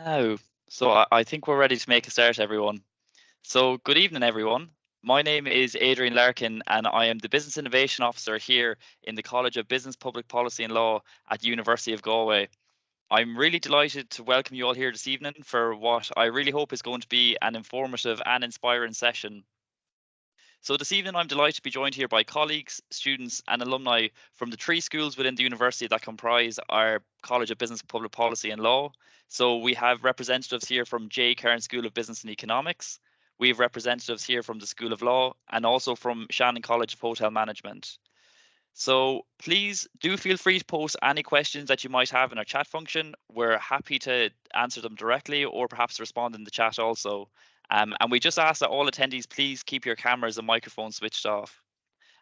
Oh, so I think we're ready to make a start, everyone. So good evening, everyone. My name is Adrian Larkin, and I am the Business Innovation Officer here in the College of Business, Public Policy and Law at the University of Galway. I'm really delighted to welcome you all here this evening for what I really hope is going to be an informative and inspiring session. So this evening, I'm delighted to be joined here by colleagues, students, and alumni from the three schools within the university that comprise our College of Business, Public Policy and Law. So we have representatives here from J. Cairn School of Business and Economics. We have representatives here from the School of Law and also from Shannon College of Hotel Management. So please do feel free to post any questions that you might have in our chat function. We're happy to answer them directly or perhaps respond in the chat also. And we just ask that all attendees please keep your cameras and microphones switched off.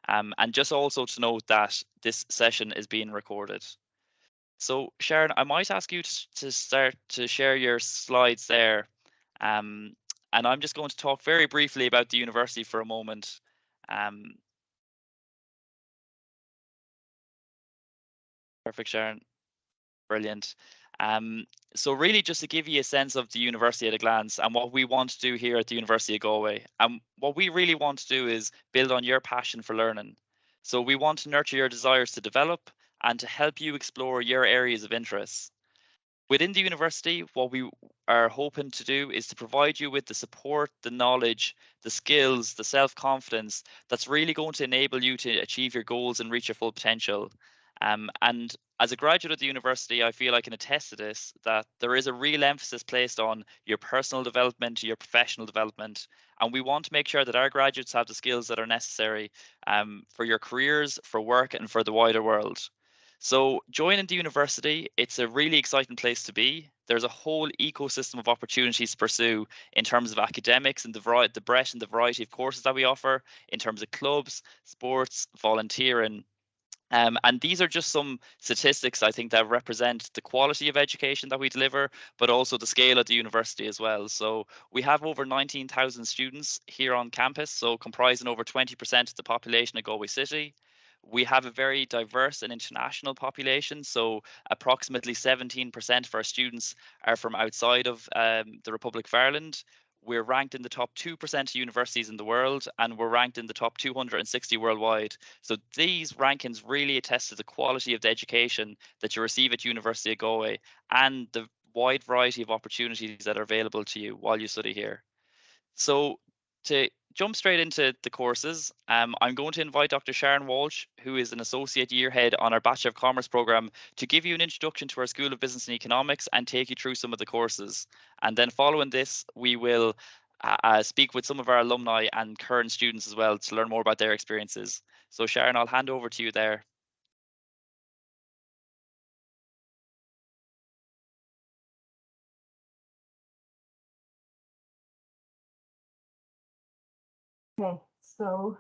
And just also to note that this session is being recorded. So Sharon, I might ask you to start to share your slides there. And I'm just going to talk very briefly about the university for a moment. Perfect, Sharon. Brilliant. So really just to give you a sense of the university at a glance and what we want to do here at the University of Galway. And what we really want to do is build on your passion for learning. So we want to nurture your desires to develop and to help you explore your areas of interest. Within the university, what we are hoping to do is to provide you with the support, the knowledge, the skills, the self-confidence that's really going to enable you to achieve your goals and reach your full potential. And as a graduate of the university, I feel I can attest to this, that there is a real emphasis placed on your personal development, your professional development. And we want to make sure that our graduates have the skills that are necessary for your careers, for work, and for the wider world. So joining the university, it's a really exciting place to be. There's a whole ecosystem of opportunities to pursue in terms of academics and the breadth and the variety of courses that we offer, in terms of clubs, sports, volunteering. And these are just some statistics, I think, that represent the quality of education that we deliver, but also the scale of the university as well. So we have over 19,000 students here on campus, so comprising over 20% of the population of Galway City. We have a very diverse and international population, so approximately 17% of our students are from outside of the Republic of Ireland. We're ranked in the top 2% of universities in the world, and we're ranked in the top 260 worldwide. So these rankings really attest to the quality of the education that you receive at University of Galway and the wide variety of opportunities that are available to you while you study here. So to jump straight into the courses, I'm going to invite Dr. Sharon Walsh, who is an associate year head on our Bachelor of Commerce program, to give you an introduction to our School of Business and Economics and take you through some of the courses. And then following this, we will speak with some of our alumni and current students as well to learn more about their experiences. So Sharon, I'll hand over to you there. Okay, so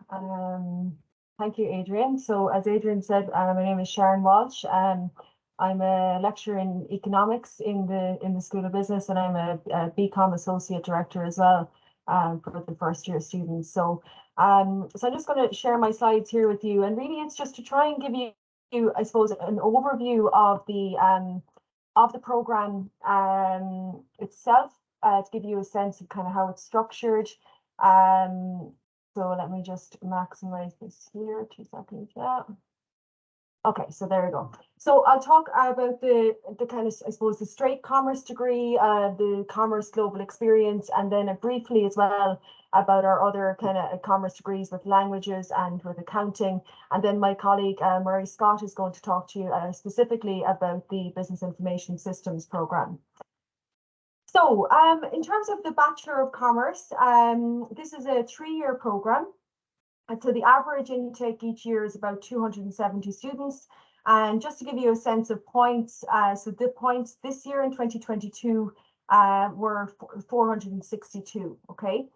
thank you, Adrian. So as Adrian said, my name is Sharon Walsh. I'm a lecturer in economics in the School of Business, and I'm a BCom associate director as well for the first year students. So I'm just going to share my slides here with you, and really it's just to try and give you, I suppose, an overview of the program itself, to give you a sense of kind of how it's structured. So let me just maximize this here, 2 seconds. Yeah. Okay, so there we go. So I'll talk about the kind of, I suppose, the straight commerce degree, the commerce global experience, and then briefly as well about our other kind of commerce degrees with languages and with accounting. And then my colleague Murray Scott is going to talk to you specifically about the Business Information Systems program. So in terms of the Bachelor of Commerce, this is a 3-year program. And so the average intake each year is about 270 students. And just to give you a sense of points, so the points this year in 2022 were 462, okay?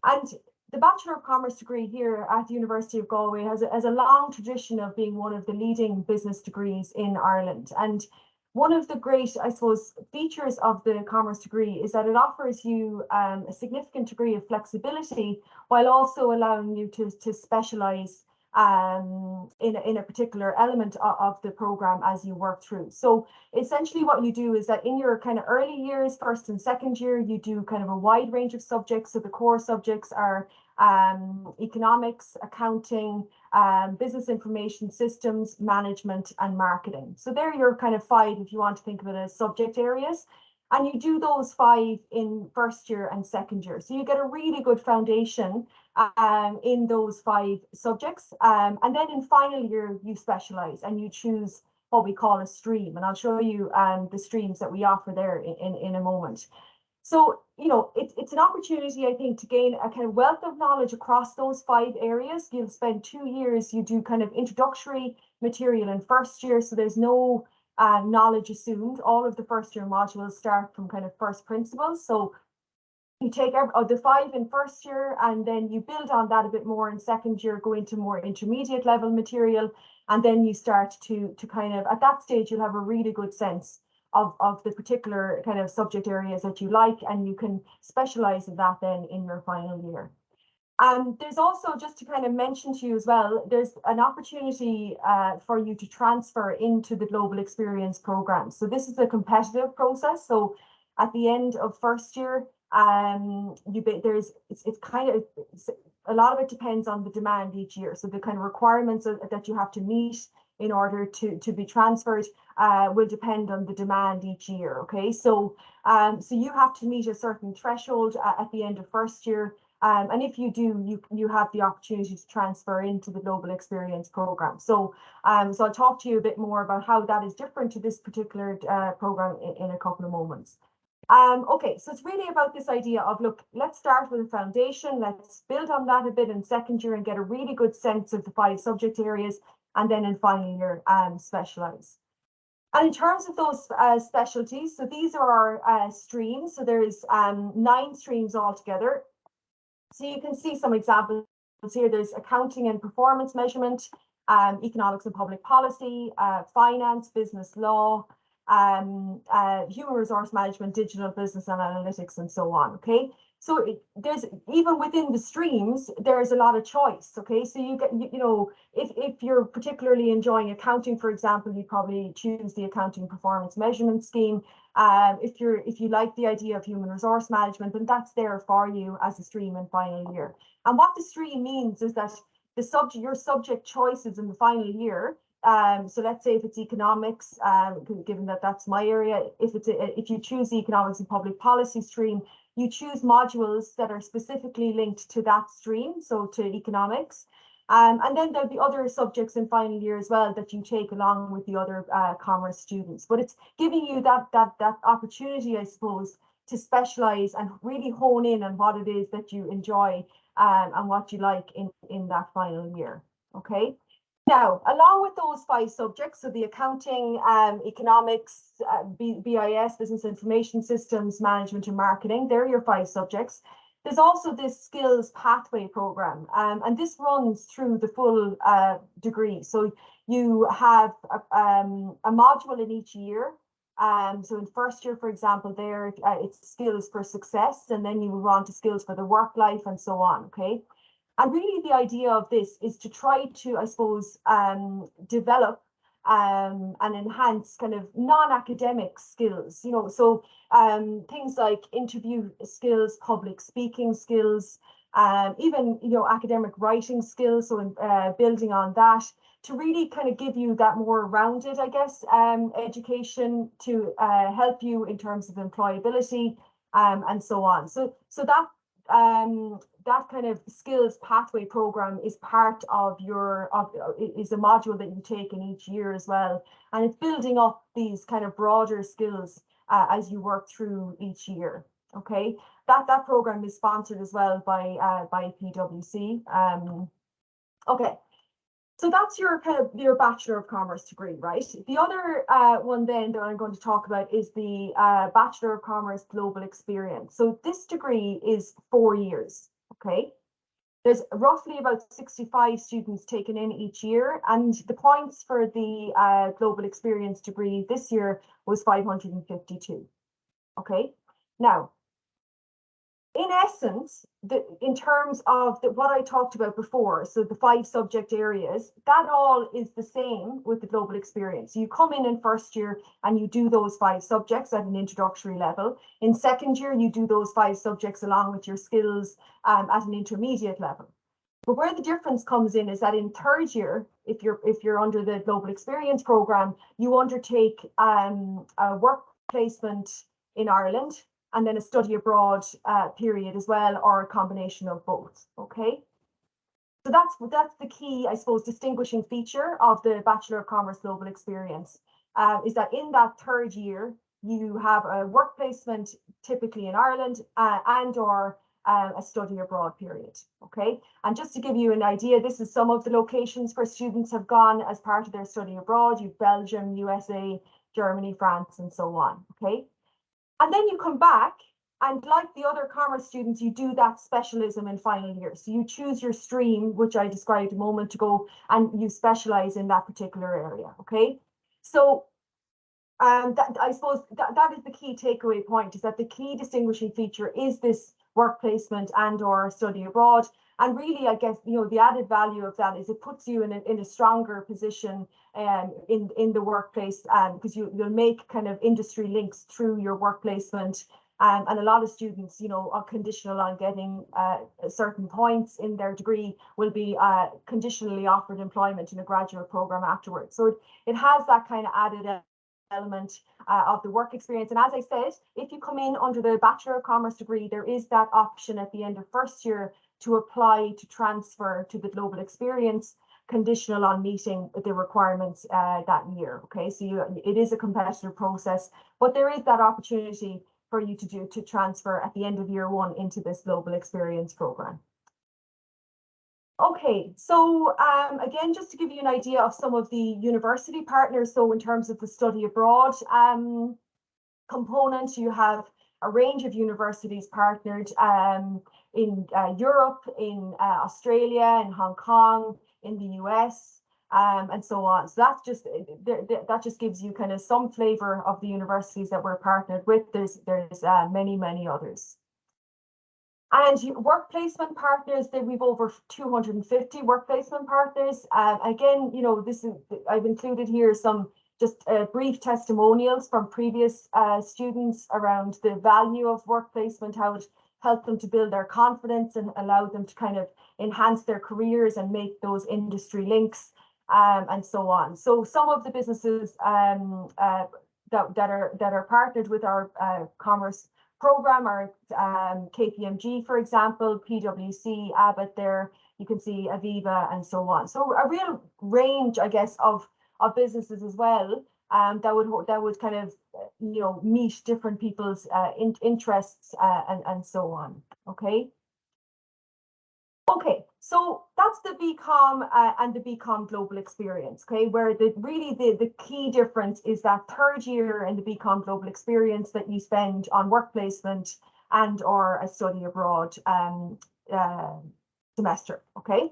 And the Bachelor of Commerce degree here at the University of Galway has a long tradition of being one of the leading business degrees in Ireland. And one of the great, I suppose, features of the commerce degree is that it offers you a significant degree of flexibility while also allowing you to specialize in a particular element of the program as you work through. So essentially what you do is that in your kind of early years, first and second year, you do kind of a wide range of subjects. So the core subjects are economics, accounting, business information systems, management, and marketing. So they're your kind of 5, if you want to think of it as subject areas. And you do those 5 in first year and second year. So you get a really good foundation in those 5 subjects. And then in final year, you specialize and you choose what we call a stream. And I'll show you the streams that we offer there in a moment. So, you know, it's an opportunity, I think, to gain a kind of wealth of knowledge across those 5 areas. You'll spend 2 years, you do kind of introductory material in first year. So there's no knowledge assumed. All of the first year modules start from kind of first principles. So you take the 5 in first year, and then you build on that a bit more in second year, go into more intermediate level material, and then you start to kind of, at that stage, you'll have a really good sense of the particular kind of subject areas that you like, and you can specialize in that then in your final year. There's also, just to kind of mention to you as well, there's an opportunity for you to transfer into the Global Experience program. So this is a competitive process. So at the end of first year, it's kind of, a lot of it depends on the demand each year. So the kind of requirements that you have to meet in order to be transferred will depend on the demand each year. Okay, so you have to meet a certain threshold at the end of first year. And if you do, you have the opportunity to transfer into the Global Experience program. So I'll talk to you a bit more about how that is different to this particular program in a couple of moments. Okay, so it's really about this idea of, look, let's start with a foundation, let's build on that a bit in second year and get a really good sense of the 5 subject areas, and then in final year specialize. And in terms of those specialties, so these are our streams. So there's 9 streams altogether. So you can see some examples here. There's accounting and performance measurement, economics and public policy, finance, business law, human resource management, digital business and analytics, and so on. Okay, so there's, even within the streams, there's a lot of choice. Okay, so you get, you know, if you're particularly enjoying accounting, for example, you probably choose the accounting performance measurement scheme. If you like the idea of human resource management, then that's there for you as a stream in final year. And what the stream means is that your subject choices in the final year. So let's say if it's economics, given that that's my area, if you choose the economics and public policy stream, you choose modules that are specifically linked to that stream, so to economics. And then there'll be other subjects in final year as well that you take along with the other commerce students. But it's giving you that opportunity, I suppose, to specialize and really hone in on what it is that you enjoy and what you like in that final year. Okay. Now, along with those 5 subjects, so the accounting, economics, BIS, business information systems, management and marketing, they're your 5 subjects. There's also this skills pathway program, and this runs through the full degree. So you have a module in each year. So in first year, for example, there it's skills for success, and then you move on to skills for the work life and so on. Okay. And really the idea of this is to try to, I suppose, develop and enhance kind of non-academic skills, you know, so things like interview skills, public speaking skills, even, you know, academic writing skills, so building on that to really kind of give you that more rounded, I guess, education to help you in terms of employability and so on. So that that kind of skills pathway program is part of is a module that you take in each year as well, and it's building up these kind of broader skills as you work through each year. Okay, that program is sponsored as well by PwC. Okay, so that's your kind of your Bachelor of Commerce degree, right? The other one then that I'm going to talk about is the Bachelor of Commerce Global Experience. So this degree is 4 years, okay? There's roughly about 65 students taken in each year, and the points for the Global Experience degree this year was 552, okay? Now, in essence, in terms of what I talked about before, so the 5 subject areas, that all is the same with the global experience. You come in first year and you do those 5 subjects at an introductory level. In second year, you do those 5 subjects along with your skills at an intermediate level. But where the difference comes in is that in third year, if you're under the global experience program, you undertake a work placement in Ireland, and then a study abroad period as well, or a combination of both. Okay, so that's the key, I suppose, distinguishing feature of the Bachelor of Commerce Global Experience, is that in that third year you have a work placement typically in Ireland and or a study abroad period. Okay, and just to give you an idea, this is some of the locations where students have gone as part of their study abroad. You've Belgium, USA, Germany, France, and so on. Okay. And then you come back, and like the other commerce students, you do that specialism in final year. So you choose your stream, which I described a moment ago, and you specialize in that particular area. Okay. So I suppose that is the key takeaway point, is that the key distinguishing feature is this work placement and or study abroad. And really, I guess, the added value of that is it puts you in a stronger position in the workplace, because you'll make kind of industry links through your work placement. And a lot of students, are conditional on getting certain points in their degree, will be conditionally offered employment in a graduate program afterwards. So it has that kind of added element of the work experience. And as I said, if you come in under the Bachelor of Commerce degree, there is that option at the end of first year to apply to transfer to the global experience, conditional on meeting the requirements that year. Okay, so it is a competitive process, but there is that opportunity for you to transfer at the end of year 1 into this global experience program. Okay, so again, just to give you an idea of some of the university partners, so in terms of the study abroad component, you have a range of universities partnered in Europe, in Australia, in Hong Kong, in the US, and so on. So that just gives you kind of some flavor of the universities that we're partnered with. There's many others. And work placement partners, we've over 250 work placement partners. Again, I've included here some just brief testimonials from previous students around the value of work placement, how it helped them to build their confidence and allow them to kind of enhance their careers and make those industry links, and so on. So some of the businesses that are partnered with our commerce program are KPMG, for example, PwC, Abbott. There you can see Aviva and so on. So a real range, I guess, of businesses as well, that would kind of meet different people's interests and so on. Okay. Okay, so that's the BCom and the BCom Global Experience, okay, where the key difference is that third year in the BCom Global Experience that you spend on work placement and or a study abroad semester, okay?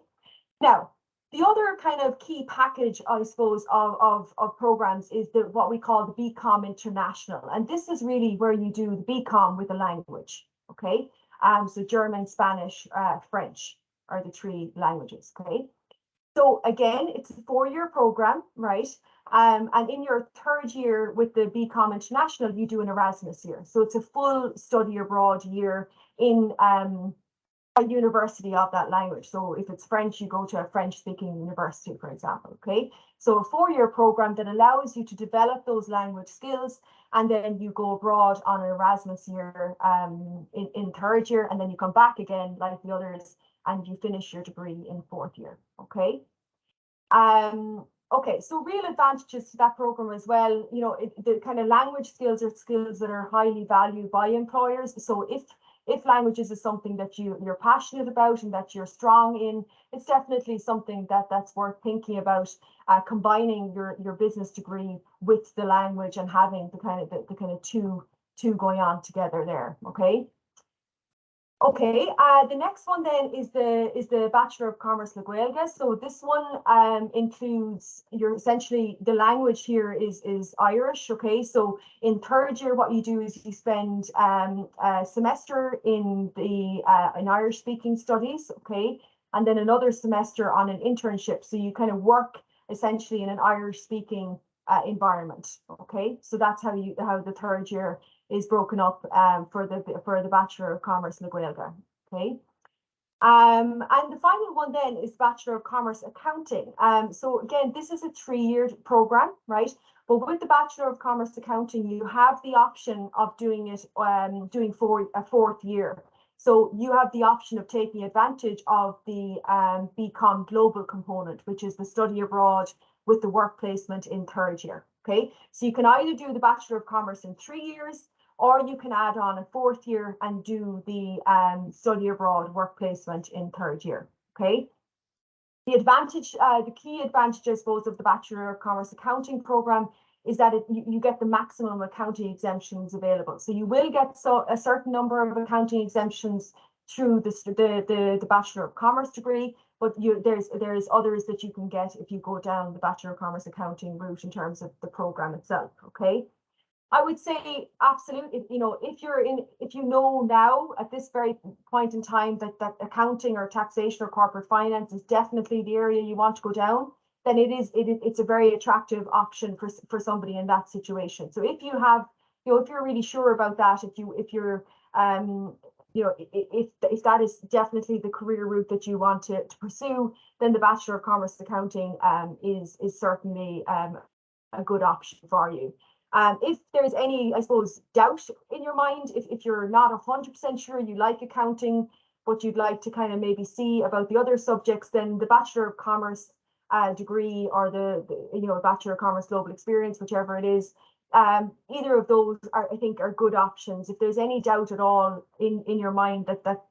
Now, the other kind of key package, I suppose, of programs is what we call the BCom International. And this is really where you do the BCom with a language, okay? So German, Spanish, French are the 3 languages, okay? So again, it's a 4-year program, right? And in your third year with the BCom International, you do an Erasmus year. So it's a full study abroad year in a university of that language. So if it's French, you go to a French-speaking university, for example, okay? So a 4-year program that allows you to develop those language skills, and then you go abroad on an Erasmus year in third year, and then you come back again like the others, and you finish your degree in 4th year, okay? Okay, so real advantages to that program as well, the kind of language skills are skills that are highly valued by employers. So if languages is something that you're passionate about and that you're strong in, it's definitely something that's worth thinking about, combining your business degree with the language and having the kind of two going on together there, okay? Okay, the next one then is the Bachelor of Commerce Le Gaeilge. So this one includes your essentially the language here is Irish. Okay, so in third year, what you do is you spend a semester in the in Irish speaking studies. Okay, and then another semester on an internship. So you kind of work essentially in an Irish speaking environment. Okay, so that's how the third year is broken up for the Bachelor of Commerce Le Gaeilge. Okay. And the final one then is Bachelor of Commerce Accounting. So again, this is a 3-year program, right? But with the Bachelor of Commerce Accounting, you have the option of doing it, doing for a 4th year. So you have the option of taking advantage of the BCom Global component, which is the study abroad with the work placement in 3rd year. Okay, so you can either do the Bachelor of Commerce in 3 years, or you can add on a 4th year and do the study abroad work placement in 3rd year. Okay. The key advantage, I suppose, of the Bachelor of Commerce Accounting program is that you get the maximum accounting exemptions available. So you will get a certain number of accounting exemptions through the Bachelor of Commerce degree, but there's others that you can get if you go down the Bachelor of Commerce Accounting route in terms of the program itself. Okay. I would say absolutely, if you know now at this very point in time that accounting or taxation or corporate finance is definitely the area you want to go down, then it's a very attractive option for somebody in that situation. So if you have, if you're really sure about that, if you're if that is definitely the career route that you want to pursue, then the Bachelor of Commerce Accounting is certainly a good option for you. If there's any, I suppose, doubt in your mind, if you're not 100% sure you like accounting, but you'd like to kind of maybe see about the other subjects, then the Bachelor of Commerce degree or the Bachelor of Commerce Global Experience, whichever it is, either of those I think are good options. If there's any doubt at all in your mind that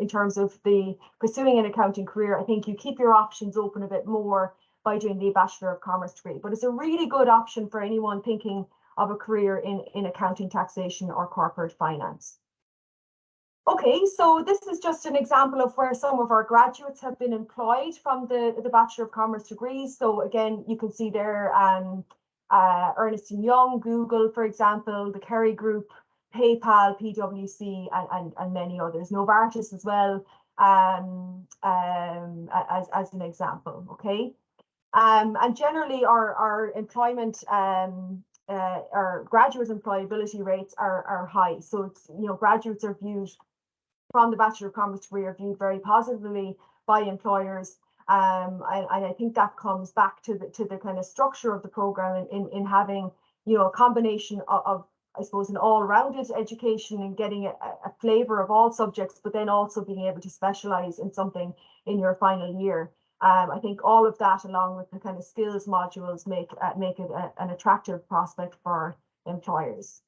in terms of the pursuing an accounting career, I think you keep your options open a bit more by doing the Bachelor of Commerce degree. But it's a really good option for anyone thinking of a career in accounting, taxation, or corporate finance. Okay, so this is just an example of where some of our graduates have been employed from the Bachelor of Commerce degrees. So again, you can see there Ernst & Young, Google, for example, the Kerry Group, PayPal, PwC, and many others. Novartis as well, as an example. Okay. And generally our employment, our graduate employability rates are high. So it's, graduates are viewed from the Bachelor of Commerce degree are viewed very positively by employers. And I think that comes back to the kind of structure of the program in having, a combination of I suppose, an all-rounded education and getting a flavor of all subjects, but then also being able to specialize in something in your final year. I think all of that, along with the kind of skills modules, make it an attractive prospect for employers.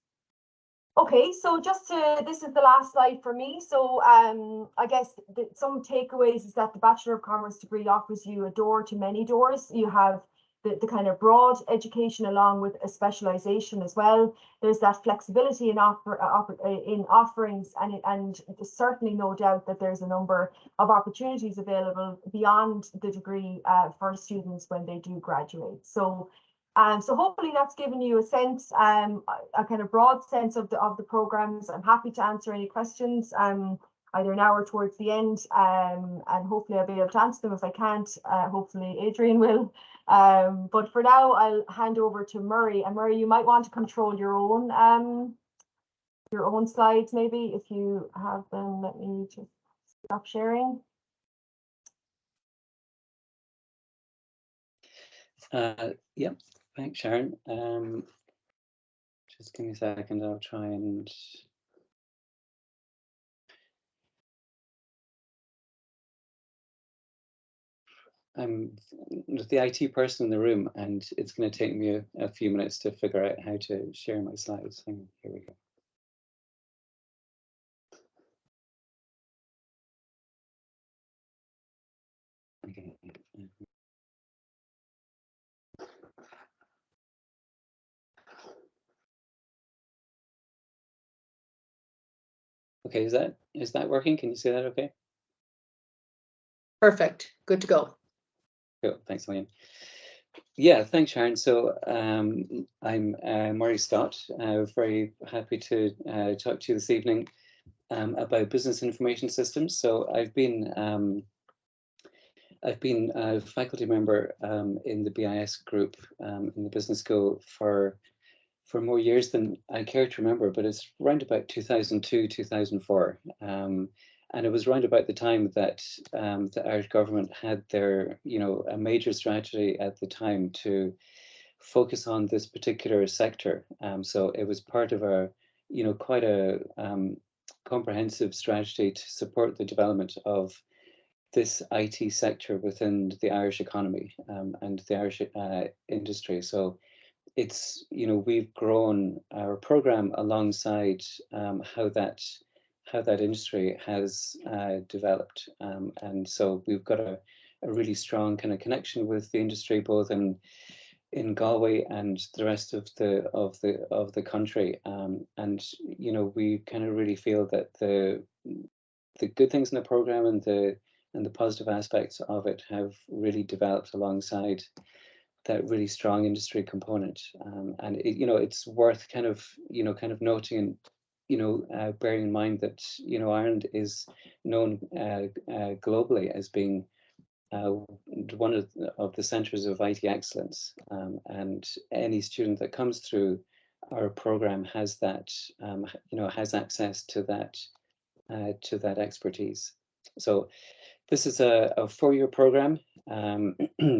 Okay, so this is the last slide for me. So I guess some takeaways is that the Bachelor of Commerce degree offers you a door to many doors. You have the kind of broad education along with a specialization as well. There's that flexibility in offerings, and there's certainly no doubt that there's a number of opportunities available beyond the degree for students when they do graduate. So hopefully that's given you a sense, a kind of broad sense of the programs. I'm happy to answer any questions either now or towards the end, and hopefully I'll be able to answer them. If I can't, hopefully Adrian will. But for now, I'll hand over to Murray. And Murray, you might want to control your own slides, maybe, if you have them. Let me just stop sharing. Yeah, thanks, Sharon. Just give me a second. I'll try and with the IT person in the room, and it's going to take me a few minutes to figure out how to share my slides. Hang on, here we go. Okay. Okay, is that working? Can you see that okay? Perfect. Good to go. Cool, thanks, William. Yeah, thanks, Sharon. So I'm Murray Stott. Very happy to talk to you this evening about business information systems. So I've been a faculty member in the BIS group in the business school for more years than I care to remember, but it's around about 2002, 2004. And it was around about the time that the Irish government had their, a major strategy at the time to focus on this particular sector. So it was part of a, quite a comprehensive strategy to support the development of this IT sector within the Irish economy and the Irish industry. So it's, we've grown our program alongside how that industry has developed. And so we've got a really strong kind of connection with the industry, both in Galway and the rest of the country. And we kind of really feel that the good things in the program and the positive aspects of it have really developed alongside that really strong industry component. And it's worth kind of noting and bearing in mind that Ireland is known globally as being one of the centres of IT excellence, and any student that comes through our program has that has access to that expertise. So this is a 4-year program.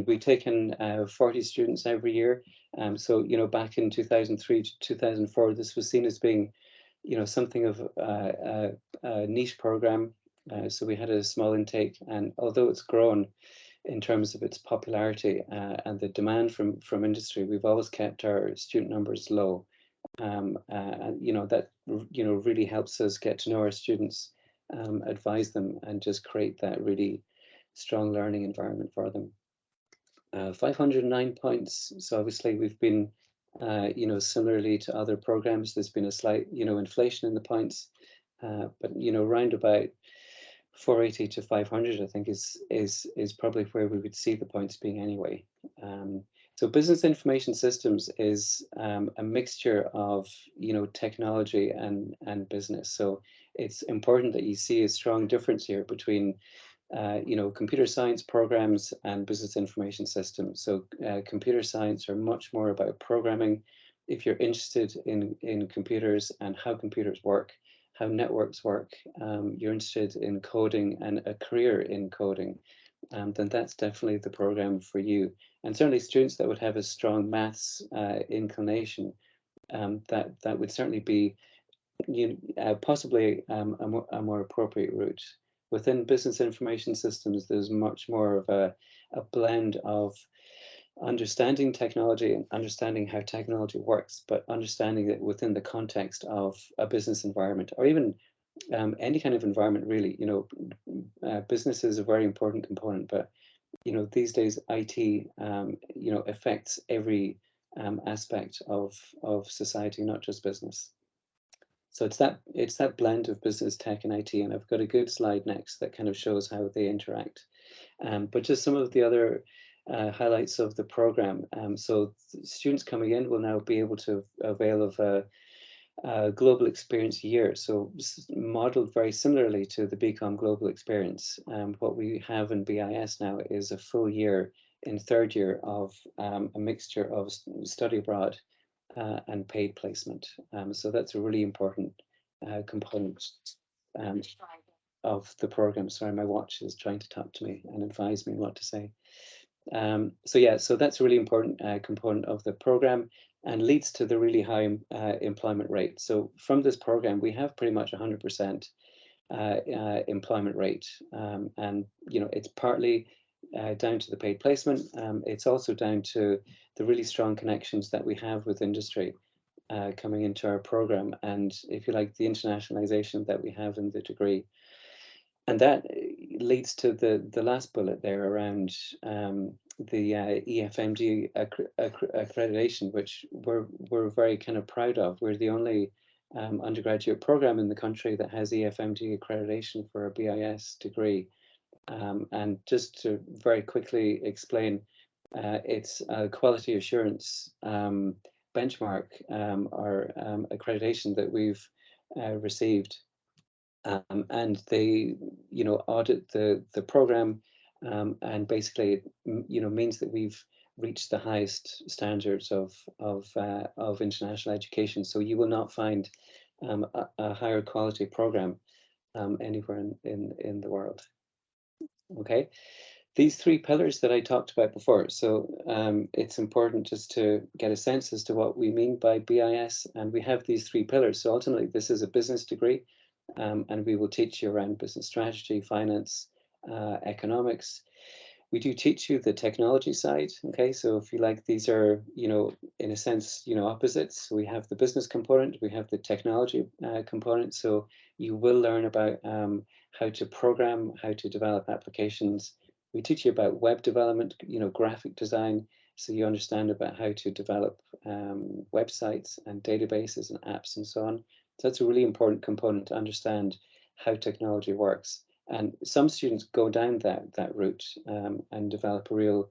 We take in 40 students every year. So back in 2003 to 2004, this was seen as being something of a niche program. So we had a small intake, and although it's grown in terms of its popularity and the demand from industry, we've always kept our student numbers low. And that really helps us get to know our students, advise them, and just create that really strong learning environment for them. 509 points. So obviously we've been, similarly to other programs, there's been a slight, inflation in the points, but round about 480 to 500, I think is probably where we would see the points being anyway. So business information systems is a mixture of technology and business. So it's important that you see a strong difference here between computer science programs and business information systems. So computer science are much more about programming. If you're interested in computers and how computers work, how networks work, you're interested in coding and a career in coding, then that's definitely the program for you. And certainly students that would have a strong maths inclination, that would certainly be possibly a more appropriate route. Within business information systems, there's much more of a blend of understanding technology and understanding how technology works, but understanding it within the context of a business environment, or even any kind of environment, really. Business is a very important component, but these days IT affects every aspect of society, not just business. So it's that blend of business, tech, and IT, and I've got a good slide next that kind of shows how they interact. But just some of the other highlights of the program. So students coming in will now be able to avail of a global experience year. So modeled very similarly to the BCom global experience. What we have in BIS now is a full year in 3rd year of a mixture of study abroad and paid placement. So that's a really important component of the program. Sorry, my watch is trying to talk to me and advise me what to say. So yeah, so that's a really important component of the program and leads to the really high employment rate. So from this program, we have pretty much 100% employment rate. And it's partly down to the paid placement. It's also down to the really strong connections that we have with industry coming into our program, and if you like, the internationalization that we have in the degree. And that leads to the last bullet there around the EFMG accreditation, which we're very kind of proud of. We're the only undergraduate program in the country that has EFMG accreditation for a BIS degree. And just to very quickly explain, it's a quality assurance benchmark or accreditation that we've received. And they, audit the program, and basically, means that we've reached the highest standards of international education. So you will not find a higher quality program anywhere in the world. Okay, these three pillars that I talked about before. So it's important just to get a sense as to what we mean by BIS, and we have these three pillars. So ultimately, this is a business degree. And we will teach you around business strategy, finance, economics. We do teach you the technology side. Okay, so if you like, these are, in a sense, opposites. We have the business component, we have the technology component. So you will learn about how to program, how to develop applications. We teach you about web development, graphic design. So you understand about how to develop websites and databases and apps and so on. So that's a really important component to understand how technology works. And some students go down that route and develop a real,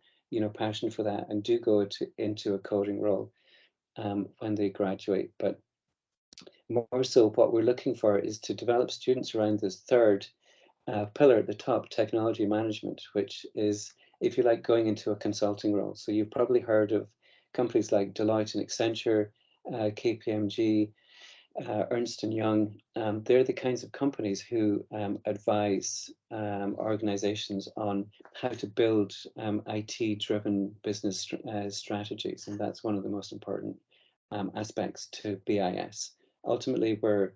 passion for that, and do go into a coding role when they graduate. But more so, what we're looking for is to develop students around this third pillar at the top, technology management, which is, if you like, going into a consulting role. So you've probably heard of companies like Deloitte and Accenture, KPMG, Ernst & Young. They're the kinds of companies who advise organizations on how to build IT-driven business strategies, and that's one of the most important aspects to BIS. Ultimately, we're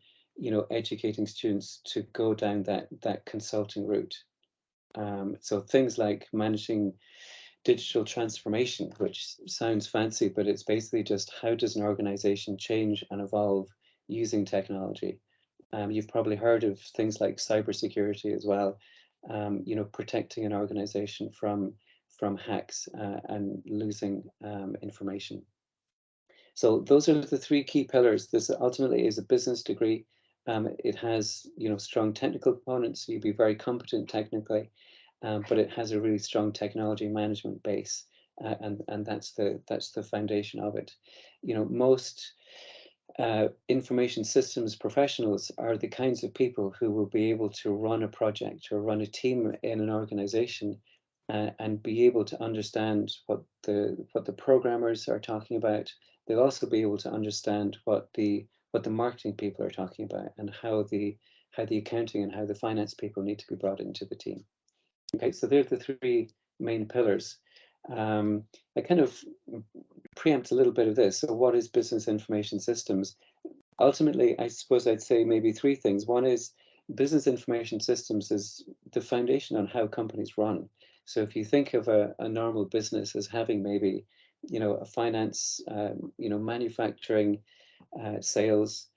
educating students to go down that consulting route. So things like managing digital transformation, which sounds fancy, but it's basically just how does an organization change and evolve using technology. You've probably heard of things like cybersecurity as well, protecting an organization from hacks and losing information. So those are the three key pillars. This ultimately is a business degree. It has, strong technical components, so you'll be very competent technically, but it has a really strong technology management base, and that's the foundation of it. Most information systems professionals are the kinds of people who will be able to run a project or run a team in an organization and be able to understand what the programmers are talking about. They'll also be able to understand what the marketing people are talking about, and how the accounting and how the finance people need to be brought into the team. Okay, so they're the three main pillars. I kind of preempt a little bit of this. So what is business information systems? Ultimately, I suppose I'd say maybe three things. One is business information systems is the foundation on how companies run. So if you think of a normal business as having maybe, a finance, manufacturing, sales,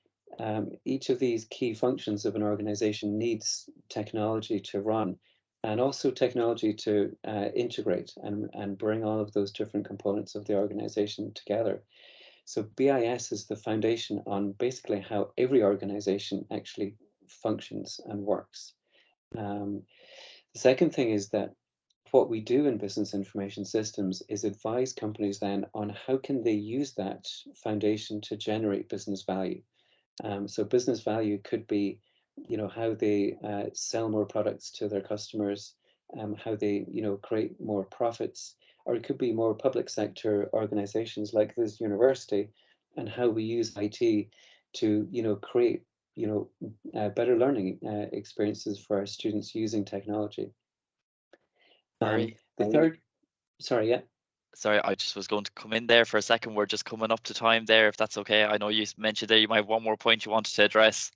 each of these key functions of an organization needs technology to run, and also technology to integrate and bring all of those different components of the organization together. So BIS is the foundation on basically how every organization actually functions and works. The second thing is that what we do in business information systems is advise companies then on how can they use that foundation to generate business value. So business value could be, how they sell more products to their customers, how they, create more profits, or it could be more public sector organizations like this university, and how we use IT to, create, better learning experiences for our students using technology. Sorry, The third, sorry, yeah. sorry, I just was going to come in there for a second. We're just coming up to time there, if that's okay. I know you mentioned there you might have one more point you wanted to address.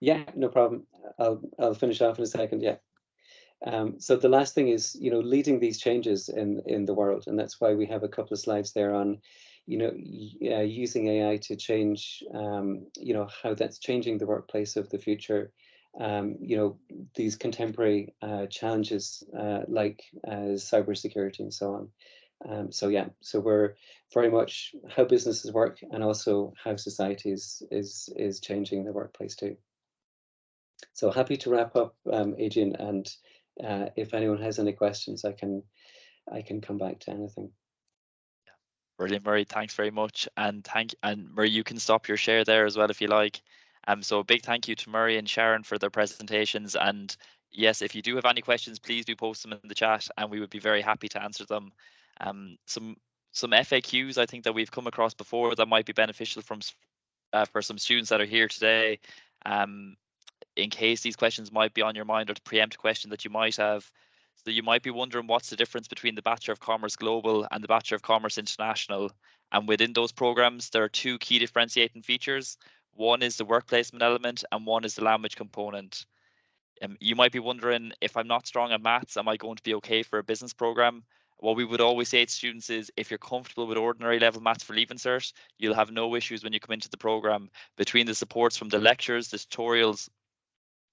Yeah, no problem. I'll finish off in a second. Yeah. So the last thing is, leading these changes in the world, and that's why we have a couple of slides there on, using AI to change, how that's changing the workplace of the future. These contemporary challenges like cybersecurity and so on. So yeah, so we're very much how businesses work and also how society is changing the workplace too. So happy to wrap up, Adrian, and if anyone has any questions, I can come back to anything. Brilliant, Murray. Thanks very much, and Murray, you can stop your share there as well if you like. So a big thank you to Murray and Sharon for their presentations. And yes, if you do have any questions, please do post them in the chat, and we would be very happy to answer them. Some FAQs I think that we've come across before that might be beneficial for some students that are here today. In case these questions might be on your mind or to preempt a question that you might have. So you might be wondering what's the difference between the Bachelor of Commerce Global and the Bachelor of Commerce International. And within those programs, there are two key differentiating features. One is the work placement element and one is the language component. You might be wondering, if I'm not strong at maths, am I going to be okay for a business program? What we would always say to students is, if you're comfortable with ordinary level maths for Leaving Cert, you'll have no issues when you come into the program. Between the supports from the lectures, the tutorials,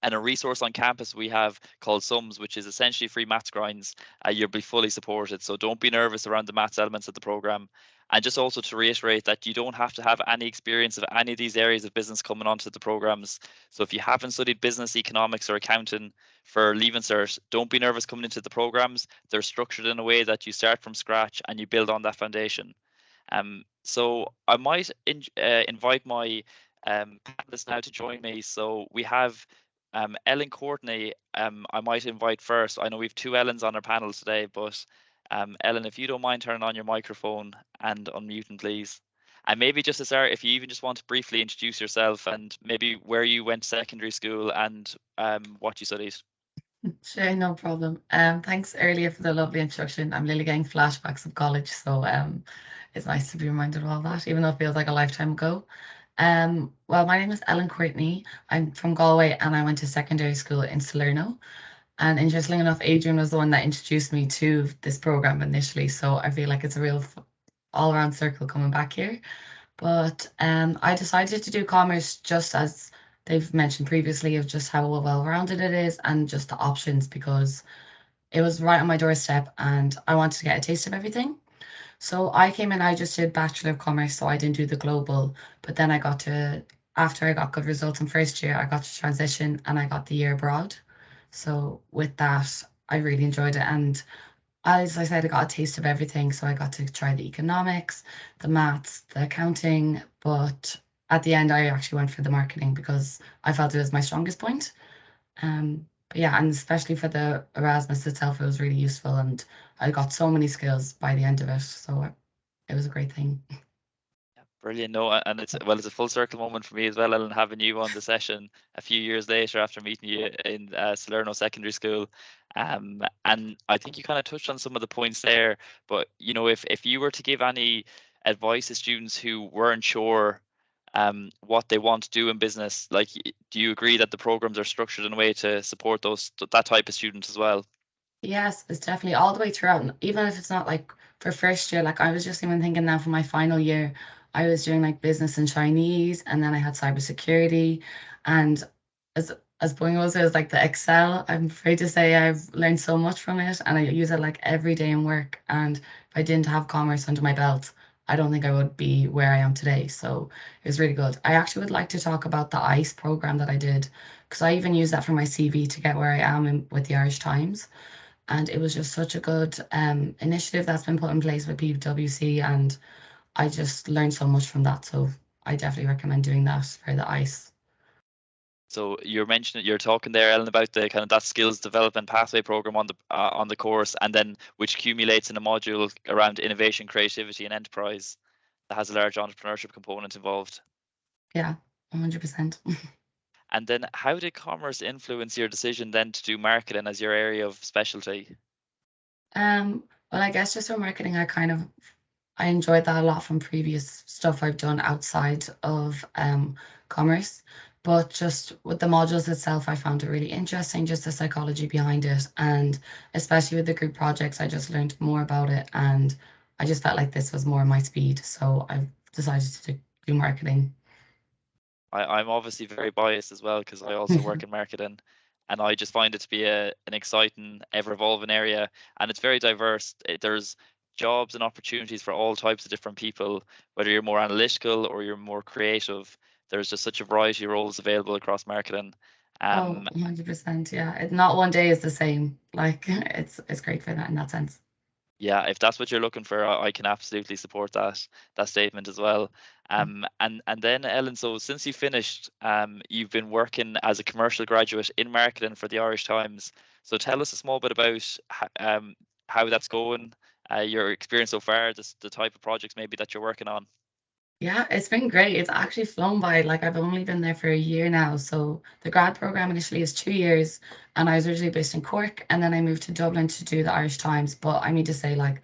and a resource on campus we have called Sums, which is essentially free maths grinds. You'll be fully supported, so don't be nervous around the maths elements of the program. And just also to reiterate that you don't have to have any experience of any of these areas of business coming onto the programs. So if you haven't studied business, economics, or accounting for Leaving Cert, don't be nervous coming into the programs. They're structured in a way that you start from scratch and you build on that foundation. So I might invite my panelists now to join me. So we have Ellen Courtney, I might invite first. I know we have two Ellens on our panel today, but Ellen, if you don't mind turning on your microphone and unmuting, please. And maybe just to start, if you even just want to briefly introduce yourself and maybe where you went to secondary school and what you studied. Sure, no problem. Thanks earlier for the lovely introduction. I'm literally getting flashbacks of college, so it's nice to be reminded of all that, even though it feels like a lifetime ago. Well, my name is Ellen Courtney. I'm from Galway and I went to secondary school in Salerno. And interestingly enough, Adrian was the one that introduced me to this program initially. So I feel like it's a real all around circle coming back here. But I decided to do commerce just as they've mentioned previously, of just how well-rounded it is and just the options, because it was right on my doorstep and I wanted to get a taste of everything. So I came in, I just did Bachelor of Commerce, so I didn't do the global. But then after I got good results in first year, I got to transition and I got the year abroad. So with that, I really enjoyed it. And as I said, I got a taste of everything. So I got to try the economics, the maths, the accounting. But at the end, I actually went for the marketing because I felt it was my strongest point. But yeah, and especially for the Erasmus itself, it was really useful. And I got so many skills by the end of it. So it was a great thing. Brilliant. No, and it's a full circle moment for me as well, Ellen, having you on the session a few years later after meeting you in Salerno Secondary School. And I think you kind of touched on some of the points there, but if you were to give any advice to students who weren't sure what they want to do in business, like, do you agree that the programs are structured in a way to support that type of student as well? Yes, it's definitely all the way throughout. And even if it's not like for first year, like I was just even thinking now for my final year, I was doing like business and Chinese, and then I had cybersecurity. And as as boring as it was like the Excel, I'm afraid to say I've learned so much from it and I use it like every day in work. And if I didn't have commerce under my belt, I don't think I would be where I am today. So it was really good. I actually would like to talk about the ICE program that I did, because I even use that for my CV to get where I am with the Irish Times. And it was just such a good initiative that's been put in place with PwC, and I just learned so much from that. So I definitely recommend doing that for the ICE. So you're talking there, Ellen, about the kind of that skills development pathway program on the course, and then which accumulates in a module around innovation, creativity, and enterprise that has a large entrepreneurship component involved. Yeah, 100%. And then how did commerce influence your decision then to do marketing as your area of specialty? Well, I guess just for marketing, I enjoyed that a lot from previous stuff I've done outside of commerce. But just with the modules itself, I found it really interesting, just the psychology behind it. And especially with the group projects, I just learned more about it. And I just felt like this was more my speed. So I decided to do marketing. I'm obviously very biased as well because I also work in marketing, and I just find it to be an exciting, ever evolving area, and it's very diverse. There's jobs and opportunities for all types of different people, whether you're more analytical or you're more creative. There's just such a variety of roles available across marketing. Oh, 100%. Yeah. Not one day is the same. Like it's great for that in that sense. Yeah, if that's what you're looking for, I can absolutely support that statement as well. And then Ellen, so since you finished, you've been working as a commercial graduate in marketing for the Irish Times. So tell us a small bit about how that's going, your experience so far, the type of projects maybe that you're working on. Yeah, it's been great. It's actually flown by. Like I've only been there for a year now. So the grad program initially is 2 years, and I was originally based in Cork, and then I moved to Dublin to do the Irish Times. But I need to say, like,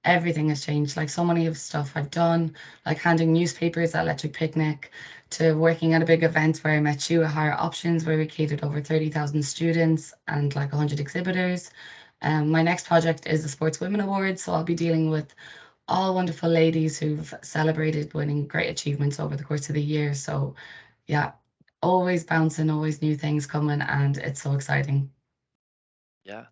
everything has changed. Like so many of stuff I've done, like handing newspapers at Electric Picnic, to working at a big event where I met you at Higher Options, where we catered over 30,000 students and like 100 exhibitors. My next project is the Sports Women Awards, so I'll be dealing with all wonderful ladies who've celebrated winning great achievements over the course of the year. So, yeah, always bouncing, always new things coming, and it's so exciting. Yeah,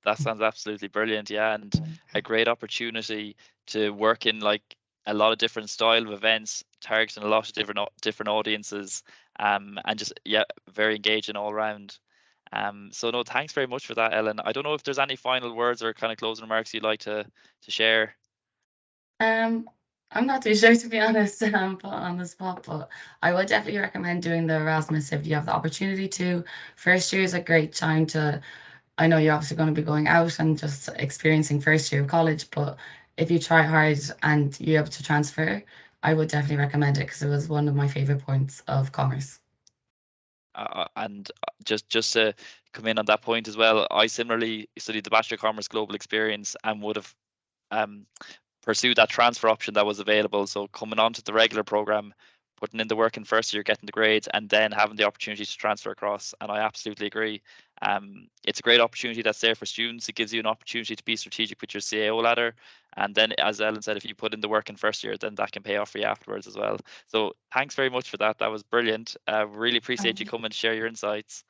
that sounds absolutely brilliant. Yeah, and a great opportunity to work in like a lot of different style of events, targeting a lot of different audiences, and just yeah, very engaging all around. So no, thanks very much for that, Ellen. I don't know if there's any final words or kind of closing remarks you'd like to share. Um, I'm not too sure to be honest, put on the spot, but I would definitely recommend doing the Erasmus if you have the opportunity to. First year is a great time to, I know you're obviously going to be going out and just experiencing first year of college, but if you try hard and you're able to transfer, I would definitely recommend it because it was one of my favorite points of commerce. And just to come in on that point as well, I similarly studied the Bachelor of Commerce Global Experience and would have um, pursue that transfer option that was available. So coming onto the regular program, putting in the work in first year, getting the grades, and then having the opportunity to transfer across. And I absolutely agree. It's a great opportunity that's there for students. It gives you an opportunity to be strategic with your CAO ladder. And then, as Ellen said, if you put in the work in first year, then that can pay off for you afterwards as well. So thanks very much for that. That was brilliant. Really appreciate you coming to share your insights.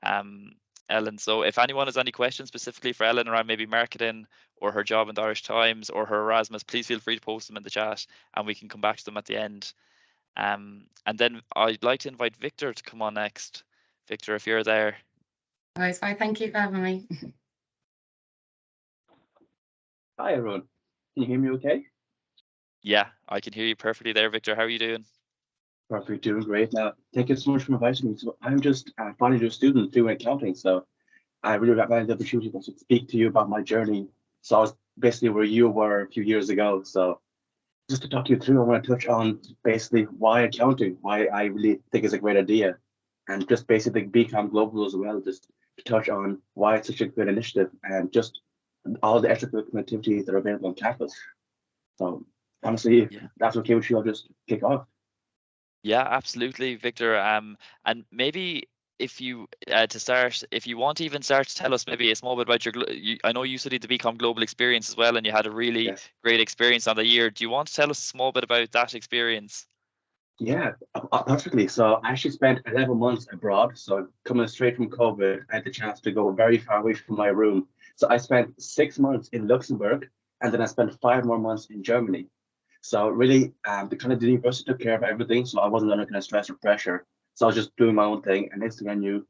Um, Ellen. So if anyone has any questions specifically for Ellen around maybe marketing or her job in the Irish Times or her Erasmus, please feel free to post them in the chat and we can come back to them at the end. And then I'd like to invite Victor to come on next. Victor, if you're there. All right, so thank you for having me. Hi everyone. Can you hear me okay? Yeah, I can hear you perfectly there, Victor. How are you doing? Perfect, doing great. Now, thank you so much for inviting me. So I'm just a final year student doing accounting, so I really value the opportunity to speak to you about my journey. So I was basically where you were a few years ago. So just to talk you through, I want to touch on basically why accounting, why I really think it's a great idea, and just basically BCom Global as well, just to touch on why it's such a great initiative and just all the extracurricular activities that are available on campus. So honestly, if Yeah. that's okay with you, I'll just kick off. Yeah, absolutely, Victor. And maybe if you to start, if you want to even start to tell us maybe a small bit about I know you studied the BCom Global Experience as well, and you had a really Yes. great experience on the year. Do you want to tell us a small bit about that experience? Yeah, perfectly. So I actually spent 11 months abroad. So coming straight from COVID, I had the chance to go very far away from my room. So I spent 6 months in Luxembourg, and then I spent 5 more months in Germany. So really, the university took care of everything. So I wasn't under kind of stress or pressure. So I was just doing my own thing. And next thing I knew,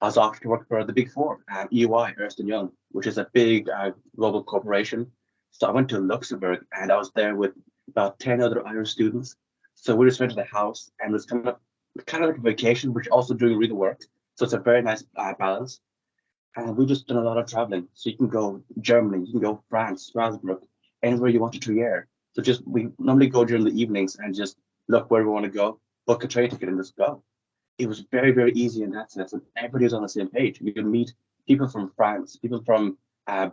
I was off to work for the Big Four, EY, Ernst& Young, which is a big global corporation. So I went to Luxembourg, and I was there with about 10 other Irish students. So we just rented a house, and it was kind of like a vacation, but also doing real work. So it's a very nice balance. And we just done a lot of traveling. So you can go Germany, you can go France, Strasbourg, anywhere you want to year. So just we normally go during the evenings and just look where we want to go, book a train ticket, and just go. It was very, very easy in that sense. And everybody was on the same page. You could meet people from France, people from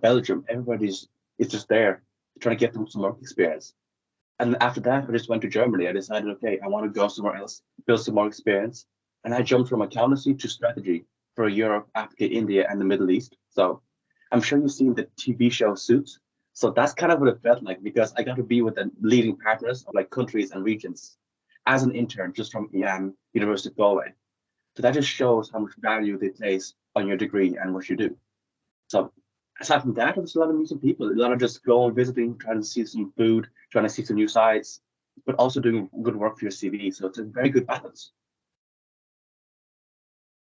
Belgium. Everybody's is just there trying to get them some work experience. And after that, I just went to Germany. I decided, okay, I want to go somewhere else, build some more experience. And I jumped from accountancy to strategy for Europe, Africa, India, and the Middle East. So I'm sure you've seen the TV show Suits. So that's kind of what it felt like because I got to be with the leading partners of like countries and regions as an intern just from University of Galway. So that just shows how much value they place on your degree and what you do. So aside from that, there's a lot of meeting people, a lot of just going, visiting, trying to see some food, trying to see some new sites, but also doing good work for your CV. So it's a very good balance.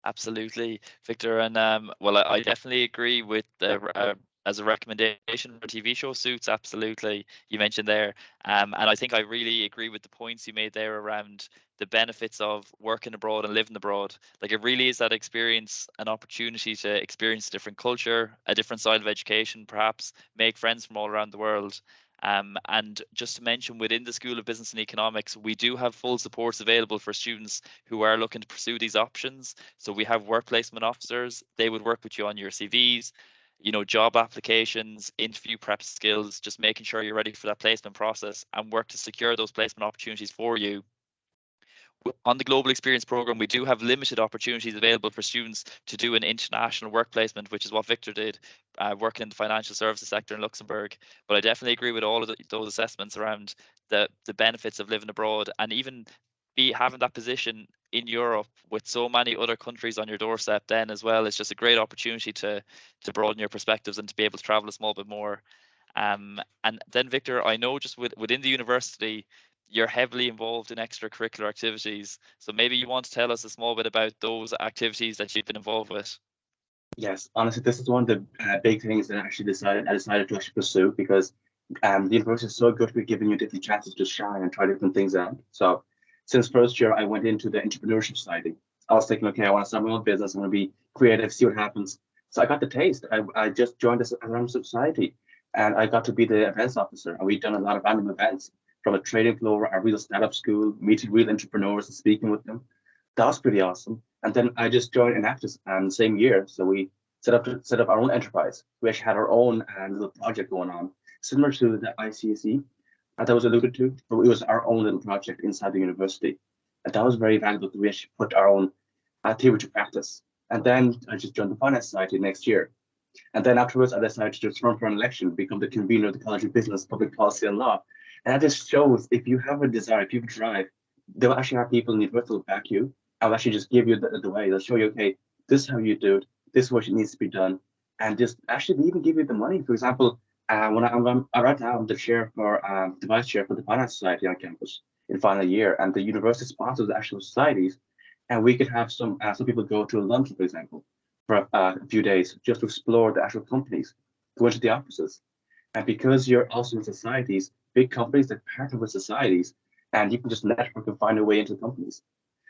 Absolutely, Victor. And well, I definitely agree with the as a recommendation for TV show Suits. Absolutely, you mentioned there, and I think I really agree with the points you made there around the benefits of working abroad and living abroad. Like, it really is that experience, an opportunity to experience a different culture, a different side of education, perhaps make friends from all around the world. And just to mention, within the School of Business and Economics, we do have full supports available for students who are looking to pursue these options. So we have work placement officers. They would work with you on your CVs, job applications, interview prep skills, just making sure you're ready for that placement process, and work to secure those placement opportunities for you. On the Global Experience Programme, we do have limited opportunities available for students to do an international work placement, which is what Victor did, working in the financial services sector in Luxembourg. But I definitely agree with all of those assessments around the benefits of living abroad, and even having that position in Europe with so many other countries on your doorstep then as well. It's just a great opportunity to broaden your perspectives and to be able to travel a small bit more. And then, Victor, I know just within the university, you're heavily involved in extracurricular activities. So maybe you want to tell us a small bit about those activities that you've been involved with. Yes, honestly, this is one of the big things that I decided to actually pursue, because the university is so good with giving you different chances to shine and try different things out. So since first year, I went into the entrepreneurship society. I was thinking, okay, I want to start my own business. I want to be creative, see what happens. So I got the taste. I just joined this entrepreneurship society, and I got to be the events officer. And we've done a lot of random events, from a trading floor, a real startup school, meeting real entrepreneurs and speaking with them. That was pretty awesome. And then I just joined Enactus the same year. So we set up our own enterprise. We actually had our own little project going on, similar to the ICSE that was alluded to, but it was our own little project inside the university. And that was very valuable, because we actually put our own theory to practice. And then I just joined the Finance Society next year. And then afterwards, I decided to just run for an election, become the convener of the College of Business, Public Policy and Law. And that just shows, if you have a desire, if you have a drive, they'll actually have people in the university will back you. I'll actually just give you the way. They'll show you, okay, this is how you do it. This is what needs to be done. And just actually even give you the money. For example, when right now, I'm the chair for the vice chair for the Finance Society on campus in final year. And the university sponsors the actual societies. And we could have some people go to London, for example, for a few days just to explore the actual companies, go into the offices. And because you're also in societies, big companies that partner with societies, and you can just network and find a way into companies.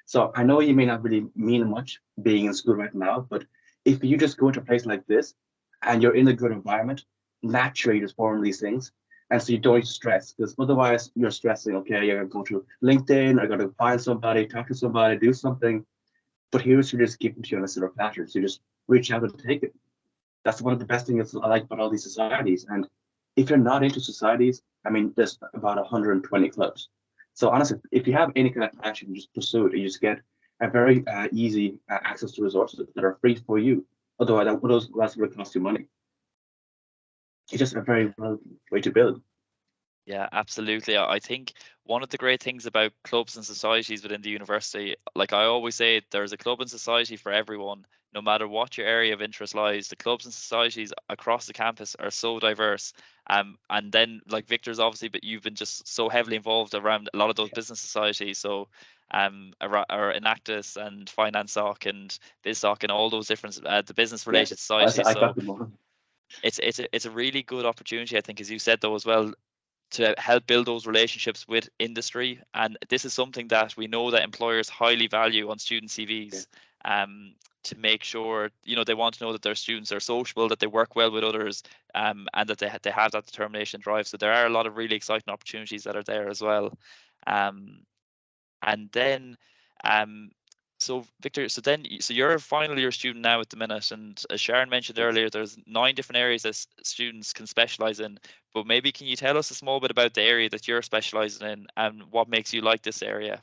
So I know you may not really mean much being in school right now, but if you just go into a place like this and you're in a good environment, naturally you just form these things. And so you don't need to stress, because otherwise you're stressing, okay, you're going to go to LinkedIn, I got to find somebody, talk to somebody, do something. But here's you're just giving to you on a silver platter. So you just reach out and take it. That's one of the best things I like about all these societies. And if you're not into societies, I mean, there's about 120 clubs. So honestly, if you have any kind of passion, you just pursue it. You just get a very easy access to resources that are free for you. Otherwise, that would cost you money. It's just a very well way to build. Yeah, absolutely. I think one of the great things about clubs and societies within the university, like I always say, there's a club and society for everyone, no matter what your area of interest lies. The clubs and societies across the campus are so diverse. And then, like Victor's obviously, but you've been just so heavily involved around a lot of those business societies. So or Enactus and Finance Soc and BizSoc and all those different the business related societies. I So got them all. it's a really good opportunity, I think, as you said though as well, to help build those relationships with industry. And this is something that we know that employers highly value on student CVs, to make sure, they want to know that their students are sociable, that they work well with others, and that they have that determination and drive. So there are a lot of really exciting opportunities that are there as well. And then, um, so Victor, so you're a final year student now at the minute, and as Sharon mentioned earlier, there's 9 different areas that students can specialize in. But maybe can you tell us a small bit about the area that you're specializing in and what makes you like this area?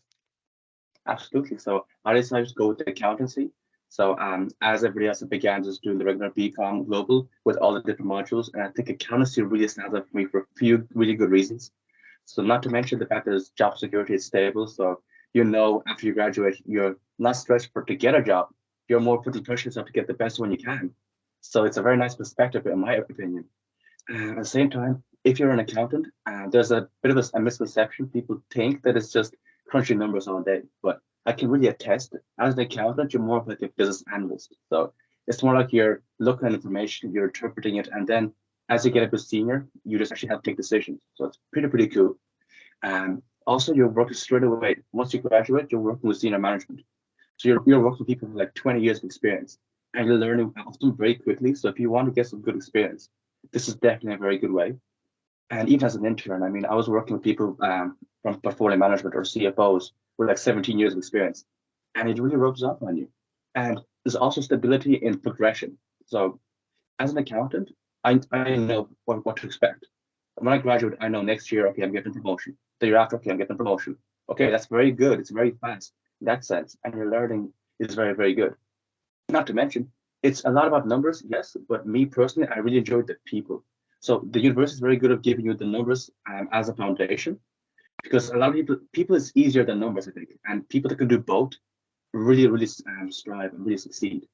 Absolutely. So I decided to go with the accountancy. So as everybody else, I began just doing the regular BCom global with all the different modules. And I think accountancy really stands out for me for a few really good reasons. So not to mention the fact that job security is stable. So after you graduate, you're not stressed to get a job. You're more putting pressure yourself to get the best one you can. So it's a very nice perspective, in my opinion. At the same time, if you're an accountant, there's a bit of a misconception. People think that it's just crunching numbers all day, but I can really attest, as an accountant, you're more of like a business analyst. So it's more like you're looking at information, you're interpreting it, and then as you get a bit senior, you just actually have to take decisions. So it's pretty cool. Also, you're working straight away. Once you graduate, you're working with senior management. So you're working with people with like 20 years of experience, and you're learning often very quickly. So if you want to get some good experience, this is definitely a very good way. And even as an intern, I mean, I was working with people from portfolio management or CFOs with like 17 years of experience, and it really rubs off on you. And there's also stability in progression. So as an accountant, I know what to expect. When I graduate, I know next year, okay, I'm getting promotion. The year after, okay, I'm getting promotion. Okay, that's very good. It's very fast in that sense. And your learning is very good. Not to mention, it's a lot about numbers, yes, but me personally, I really enjoyed the people. So the university is very good at giving you the numbers as a foundation, because a lot of people is easier than numbers, I think. And people that can do both really strive and really succeed.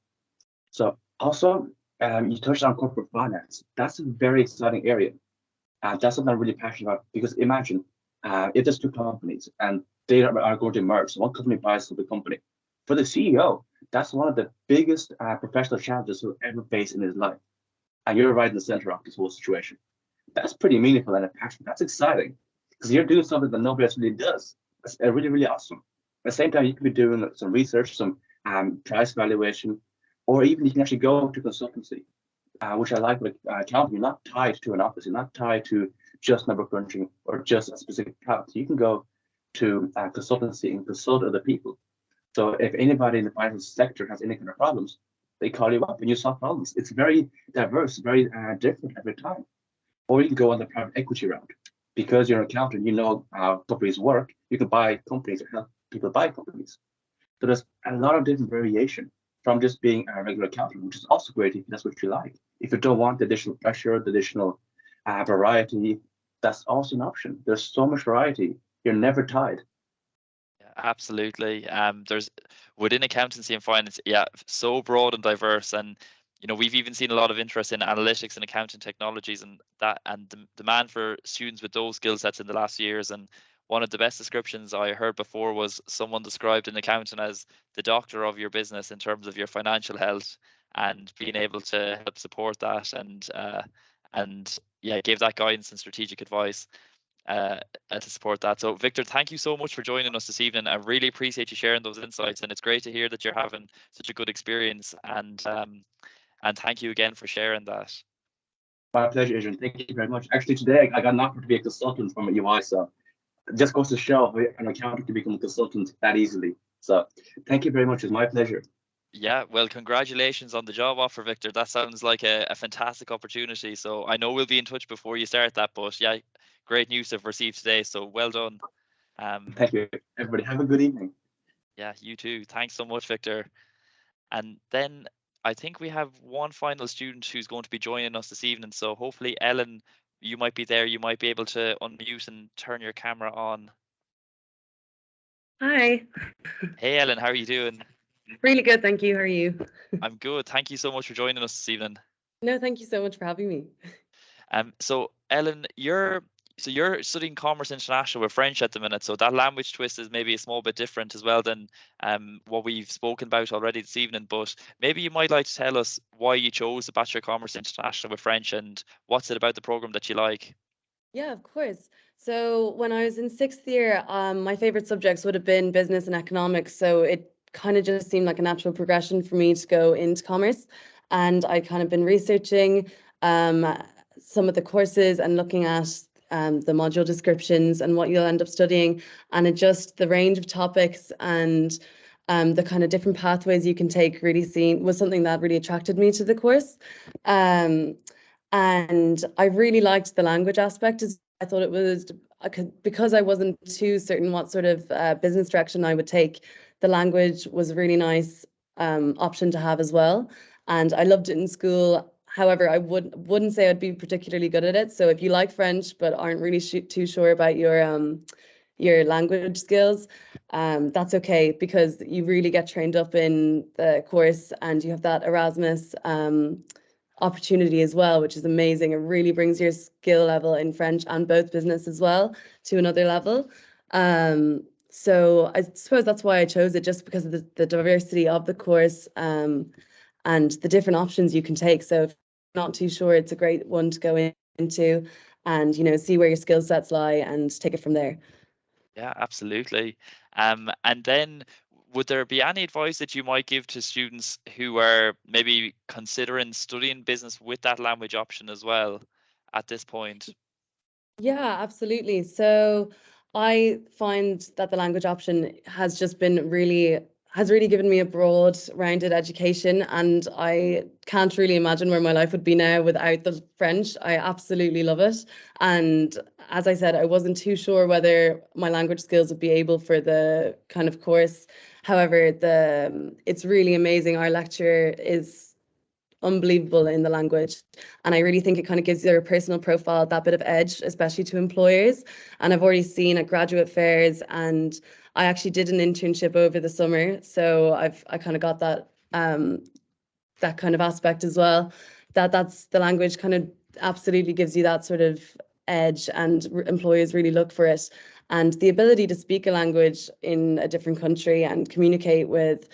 So also, you touched on corporate finance. That's a very exciting area. That's something I'm really passionate about, because imagine if there's two companies and they are going to merge. So one company buys the company. For the CEO, that's one of the biggest professional challenges he'll ever face in his life. And you're right in the center of this whole situation. That's pretty meaningful and passionate. That's exciting, because you're doing something that nobody else really does. That's really awesome. At the same time, you could be doing some research, some price valuation, or even you can actually go to consultancy, which I like with accounting. You're not tied to an office. You're not tied to just number crunching or just a specific product. You can go to consultancy and consult other people. So if anybody in the finance sector has any kind of problems, they call you up and you solve problems. It's very diverse, very different every time. Or you can go on the private equity route. Because you're an accountant, you know how companies work. You can buy companies or help people buy companies. So there's a lot of different variation from just being a regular accountant, which is also great if that's what you like. If you don't want the additional pressure, the additional variety, that's also an option. There's so much variety. You're never tied. Yeah, absolutely. There's within accountancy and finance, yeah, so broad and diverse, and we've even seen a lot of interest in analytics and accounting technologies, and the demand for students with those skill sets in the last years. And one of the best descriptions I heard before was someone described an accountant as the doctor of your business in terms of your financial health, and being able to help support that, and yeah, give that guidance and strategic advice to support that. So Victor, thank you so much for joining us this evening. I really appreciate you sharing those insights, and it's great to hear that you're having such a good experience, and thank you again for sharing that. My pleasure, Adrian. Thank you very much. Actually, today I got an offer to be a consultant from UI, so it just goes to show how an accountant can become a consultant that easily. So thank you very much. It's my pleasure. Yeah, well, congratulations on the job offer, Victor. That sounds like a fantastic opportunity. So I know we'll be in touch before you start that, but yeah, great news to have received today. So well done. Thank you, everybody. Have a good evening. Yeah, you too. Thanks so much, Victor. And then I think we have one final student who's going to be joining us this evening. So hopefully, Ellen, you might be there. You might be able to unmute and turn your camera on. Hi. Hey, Ellen, how are you doing? Really good, thank you. How are you? I'm good. Thank you so much for joining us this evening. No, thank you so much for having me. So Ellen, you're studying Commerce International with French at the minute, so that language twist is maybe a small bit different as well than what we've spoken about already this evening. But maybe you might like to tell us why you chose the Bachelor of Commerce International with French, and what's it about the program that you like? Yeah, of course. So when I was in sixth year, my favorite subjects would have been business and economics. So it kind of just seemed like a natural progression for me to go into commerce. And I'd kind of been researching some of the courses and looking at the module descriptions and what you'll end up studying. And it just, the range of topics and the kind of different pathways you can take really was something that really attracted me to the course. And I really liked the language aspect. I thought it was, because I wasn't too certain what sort of business direction I would take, the language was a really nice option to have as well. And I loved it in school. However, I wouldn't say I'd be particularly good at it. So if you like French but aren't really too sure about your language skills, that's okay, because you really get trained up in the course, and you have that Erasmus opportunity as well, which is amazing. It really brings your skill level in French and both business as well to another level. So I suppose that's why I chose it, just because of the diversity of the course, and the different options you can take. So if you're not too sure, it's a great one to go into and, see where your skill sets lie and take it from there. Yeah, absolutely. And then would there be any advice that you might give to students who are maybe considering studying business with that language option as well at this point? Yeah, absolutely. So I find that the language option has just been has really given me a broad, rounded education, and I can't really imagine where my life would be now without the French. I absolutely love it. And as I said, I wasn't too sure whether my language skills would be able for the kind of course. However, it's really amazing. Our lecturer is unbelievable in the language. And I really think it kind of gives your personal profile that bit of edge, especially to employers. And I've already seen at graduate fairs, and I actually did an internship over the summer. So I kind of got that kind of aspect as well. That's the language kind of absolutely gives you that sort of edge, and employers really look for it. And the ability to speak a language in a different country and communicate with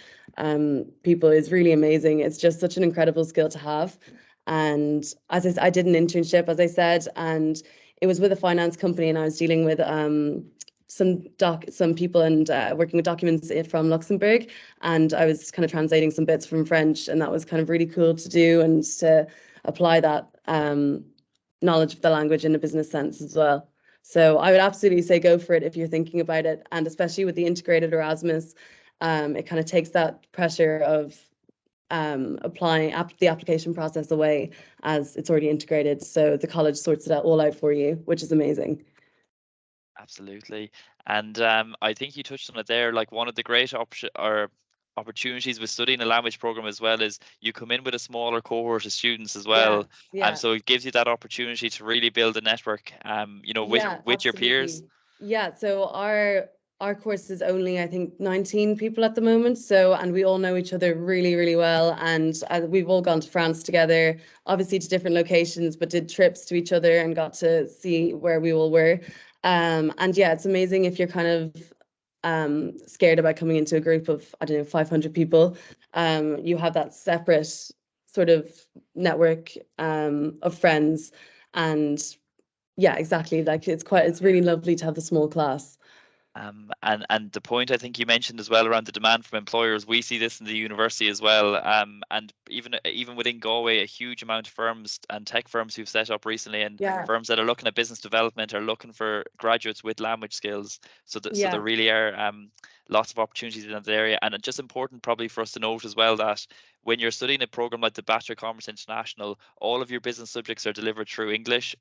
people is really amazing. It's just such an incredible skill to have. And I did an internship, as I said, and it was with a finance company, and I was dealing with some people and working with documents from Luxembourg, and I was kind of translating some bits from French, and that was kind of really cool to do and to apply that knowledge of the language in a business sense as well. So I would absolutely say go for it if you're thinking about it, and especially with the integrated Erasmus, it kind of takes that pressure of applying the application process away, as it's already integrated. So the college sorts it all out for you, which is amazing. Absolutely. And I think you touched on it there. Like, one of the great opportunities with studying a language program as well is you come in with a smaller cohort of students as well. Yeah. So it gives you that opportunity to really build a network, with your peers. Absolutely. Yeah, so our course is only, I think, 19 people at the moment. So, and we all know each other really, really well. And we've all gone to France together, obviously to different locations, but did trips to each other and got to see where we all were. And yeah, it's amazing if you're kind of scared about coming into a group of, I don't know, 500 people. You have that separate sort of network of friends. And yeah, exactly. Like it's really lovely to have the small class. And the point I think you mentioned as well around the demand from employers, we see this in the university as well. And even within Galway, a huge amount of firms and tech firms who've set up recently, and Yeah. firms that are looking at business development are looking for graduates with language skills. So Yeah. there really are lots of opportunities in that area. And it's just important probably for us to note as well that when you're studying a program like the Bachelor of Commerce International, all of your business subjects are delivered through English,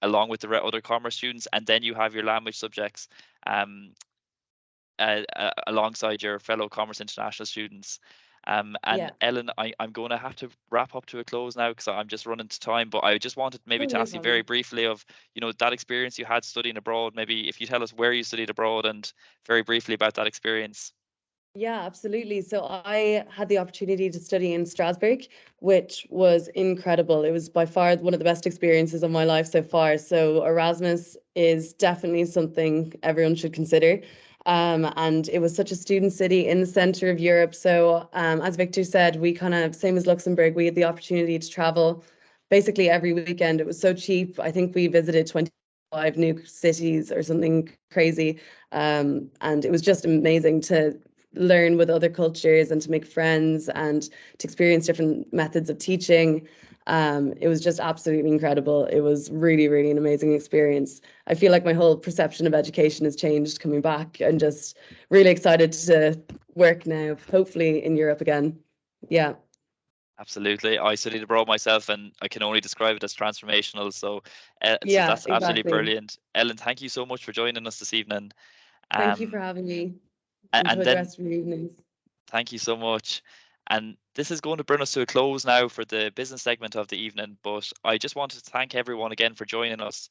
along with the other commerce students, and then you have your language subjects alongside your fellow Commerce International students. And Yeah. Ellen, I'm going to have to wrap up to a close now because I'm just running to time. But I just wanted maybe Oh, to no ask you very problem. briefly of, that experience you had studying abroad. Maybe if you tell us where you studied abroad and very briefly about that experience. Yeah, absolutely. So I had the opportunity to study in Strasbourg, which was incredible. It was by far one of the best experiences of my life so far. So Erasmus is definitely something everyone should consider. And it was such a student city in the center of Europe. So as Victor said, we kind of, same as Luxembourg, we had the opportunity to travel basically every weekend. It was so cheap. I think we visited 25 new cities or something crazy. And it was just amazing to learn with other cultures and to make friends and to experience different methods of teaching. It was just absolutely incredible. It was really, really an amazing experience. I feel like my whole perception of education has changed coming back, and just really excited to work now, hopefully in Europe again. Yeah. Absolutely. I studied abroad myself and I can only describe it as transformational. So Yeah, that's absolutely exactly. brilliant. Ellen, thank you so much for joining us this evening. Thank you for Um, having me. and Enjoy the then rest of your evenings. Thank you so much. And this is going to bring us to a close now for the business segment of the evening. But I just wanted to thank everyone again for joining us.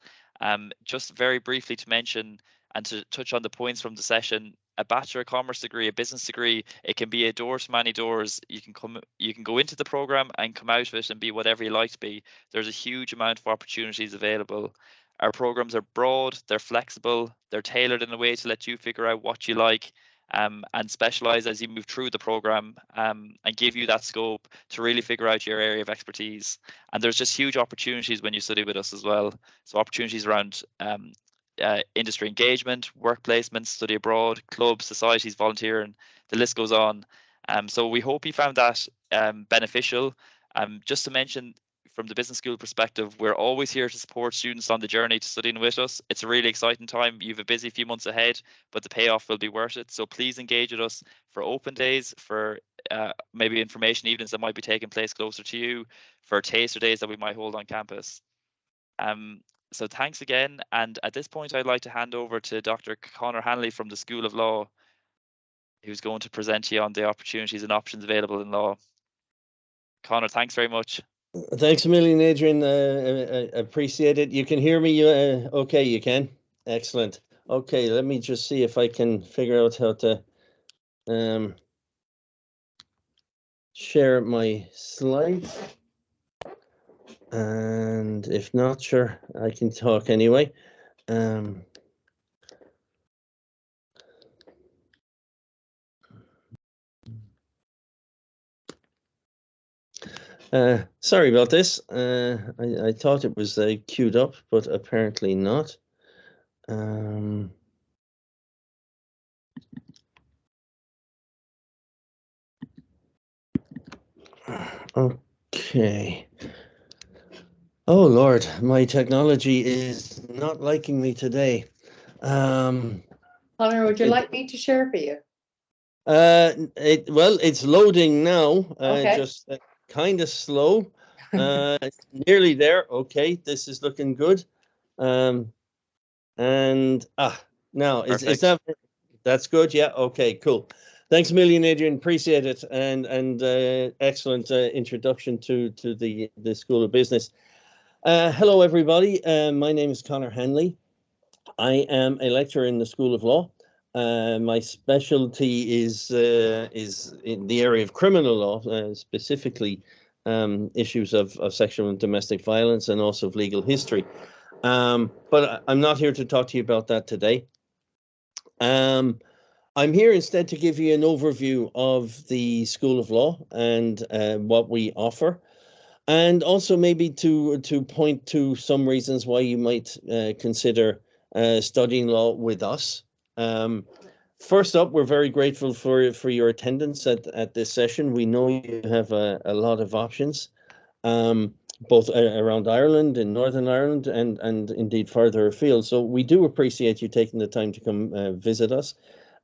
Just very briefly to mention and to touch on the points from the session, a Bachelor of Commerce degree, a business degree. It can be a door to many doors. You can go into the program and come out of it and be whatever you like to be. There's a huge amount of opportunities available. Our programs are broad, they're flexible, they're tailored in a way to let you figure out what you like, and specialize as you move through the program, and give you that scope to really figure out your area of expertise. And there's just huge opportunities when you study with us as well. So opportunities around industry engagement, work placements, study abroad, clubs, societies, volunteering, the list goes on. So we hope you found that beneficial. Just to mention, from the business school perspective, we're always here to support students on the journey to studying with us. It's a really exciting time. You have a busy few months ahead, but the payoff will be worth it. So please engage with us for open days, for maybe information evenings that might be taking place closer to you, for taster days that we might hold on campus. So thanks again. And at this point, I'd like to hand over to Dr. Conor Hanley from the School of Law, who's going to present to you on the opportunities and options available in law. Conor, thanks very much. Thanks a million, Adrian. I appreciate it. You can hear me? Okay, you can? Excellent. Okay, let me just see if I can figure out how to share my slides. And if not, sure, I can talk anyway. Sorry about this. I thought it was queued up, but apparently not. Okay. Oh Lord, my technology is not liking me today. Conor, would you like me to share for you? Well, it's loading now. Okay. Just kind of slow. Nearly there. Okay, this is looking good. And now is that that's good? Yeah. Okay. Cool. Thanks a million, Adrian. Appreciate it, and excellent introduction to the School of Business. Hello, everybody. My name is Conor Hanley. I am a lecturer in the School of Law. My specialty is in the area of criminal law, specifically issues of sexual and domestic violence, and also of legal history. But I'm not here to talk to you about that today. I'm here instead to give you an overview of the School of Law and what we offer, and also maybe to point to some reasons why you might consider studying law with us. First up, we're very grateful for your attendance at this session. We know you have a lot of options, both around Ireland, in Northern Ireland, and indeed further afield. So we do appreciate you taking the time to come visit us.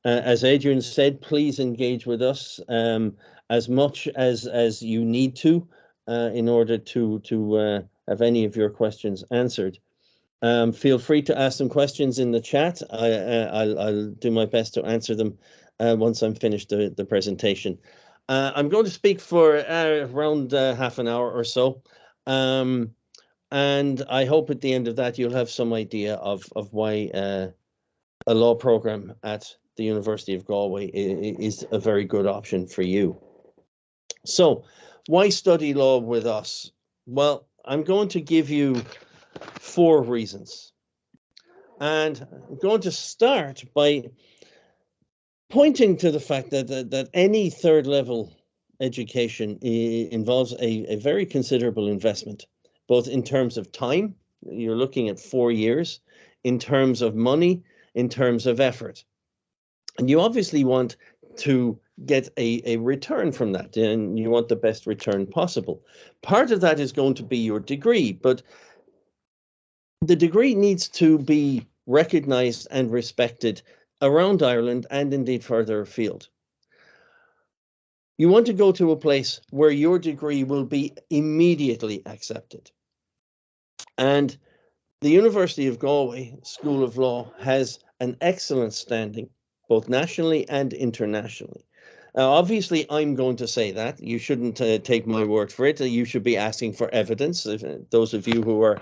As Adrian said, please engage with us as much as you need to in order to have any of your questions answered. Feel free to ask some questions in the chat. I'll do my best to answer them once I'm finished the presentation. I'm going to speak for around half an hour or so. And I hope at the end of that you'll have some idea of why a law program at the University of Galway is a very good option for you. So why study law with us? Well, I'm going to give you 4 reasons. And I'm going to start by pointing to the fact that any third level education involves a very considerable investment, both in terms of time, you're looking at 4 years, in terms of money, in terms of effort. And you obviously want to get a return from that, and you want the best return possible. Part of that is going to be your degree, but the degree needs to be recognized and respected around Ireland and indeed further afield. You want to go to a place where your degree will be immediately accepted. And the University of Galway School of Law has an excellent standing, both nationally and internationally. Now, obviously, I'm going to say that. You shouldn't take my word for it. You should be asking for evidence. Those of you who are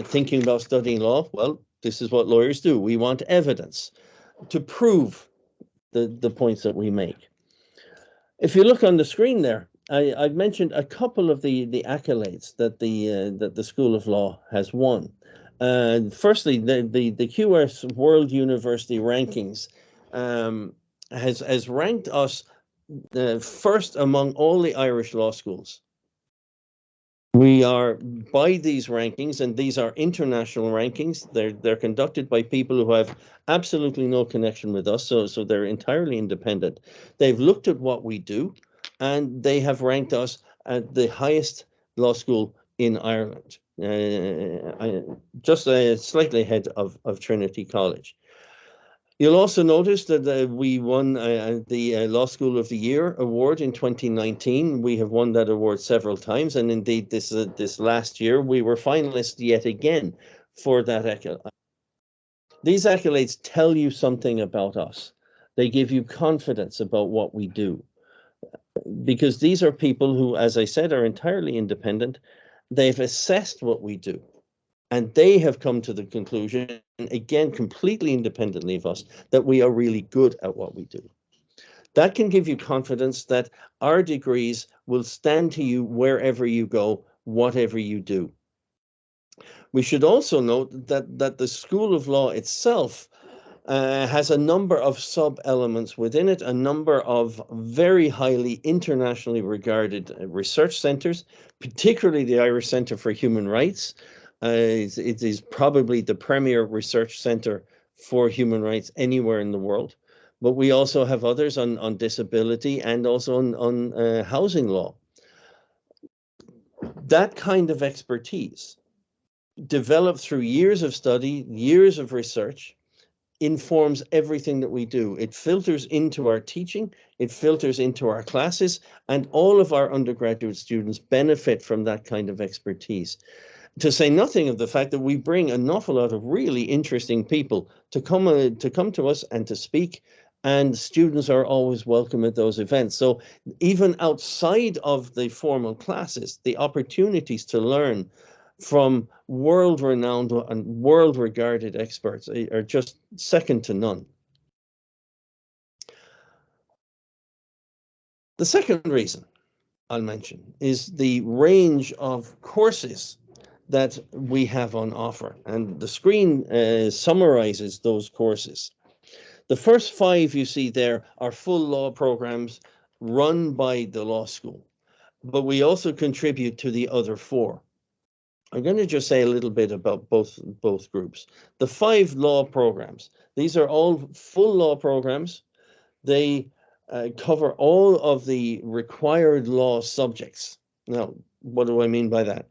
thinking about studying law, well, this is what lawyers do. We want evidence to prove the points that we make. If you look on the screen there, I've mentioned a couple of the accolades that the School of Law has won. Firstly, the QS World University Rankings has ranked us first among all the Irish law schools. We are, by these rankings, and these are international rankings, they're conducted by people who have absolutely no connection with us, so they're entirely independent. They've looked at what we do, and they have ranked us at the highest law school in Ireland, just slightly ahead of Trinity College. You'll also notice that we won the Law School of the Year award in 2019. We have won that award several times, and indeed this last year we were finalists yet again for that accolade. These accolades tell you something about us. They give you confidence about what we do, because these are people who, as I said, are entirely independent. They've assessed what we do. And they have come to the conclusion, again, completely independently of us, that we are really good at what we do. That can give you confidence that our degrees will stand to you wherever you go, whatever you do. We should also note that the School of Law itself has a number of sub-elements within it, a number of very highly internationally regarded research centres, particularly the Irish Centre for Human Rights. It is probably the premier research centre for human rights anywhere in the world. But we also have others on disability and also on housing law. That kind of expertise, developed through years of study, years of research, informs everything that we do. It filters into our teaching, it filters into our classes, and all of our undergraduate students benefit from that kind of expertise. To say nothing of the fact that we bring an awful lot of really interesting people to come to us and to speak, and students are always welcome at those events. So even outside of the formal classes, the opportunities to learn from world-renowned and world-regarded experts are just second to none. The second reason I'll mention is the range of courses that we have on offer, and the screen summarizes those courses. The first 5 you see there are full law programs run by the law school, but we also contribute to the other 4. I'm going to just say a little bit about both groups. The 5 law programs, these are all full law programs. They cover all of the required law subjects. Now, what do I mean by that?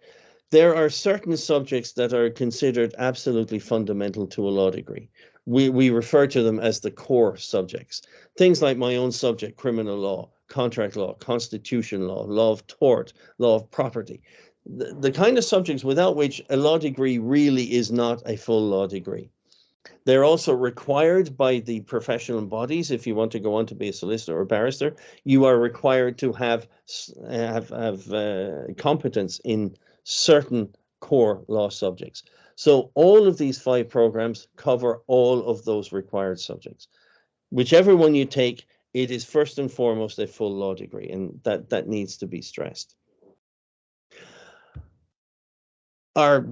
There are certain subjects that are considered absolutely fundamental to a law degree. We refer to them as the core subjects. Things like my own subject, criminal law, contract law, constitution law, law of tort, law of property. The kind of subjects without which a law degree really is not a full law degree. They're also required by the professional bodies. If you want to go on to be a solicitor or barrister, you are required to have competence in certain core law subjects. So all of these 5 programs cover all of those required subjects. Whichever one you take, it is first and foremost a full law degree, and that needs to be stressed. Our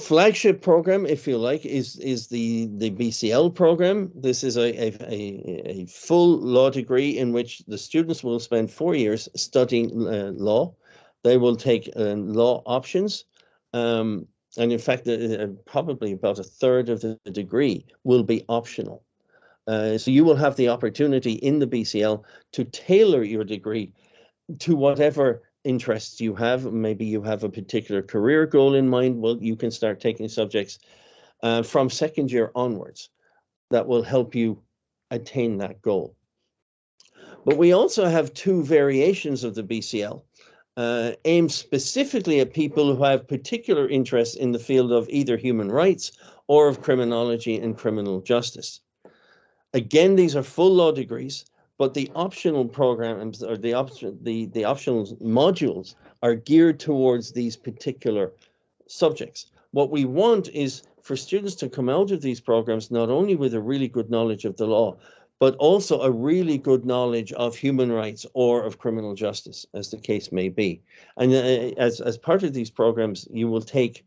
flagship program, if you like, is the BCL program. This is a full law degree in which the students will spend 4 years studying law. They will take law options, and in fact, probably about a third of the degree will be optional. So you will have the opportunity in the BCL to tailor your degree to whatever interests you have. Maybe you have a particular career goal in mind. Well, you can start taking subjects from second year onwards that will help you attain that goal. But we also have 2 variations of the BCL aimed specifically at people who have particular interests in the field of either human rights or of criminology and criminal justice. Again, these are full law degrees, but the optional programs or the optional modules are geared towards these particular subjects. What we want is for students to come out of these programs not only with a really good knowledge of the law, but also a really good knowledge of human rights or of criminal justice, as the case may be. And as part of these programs, you will take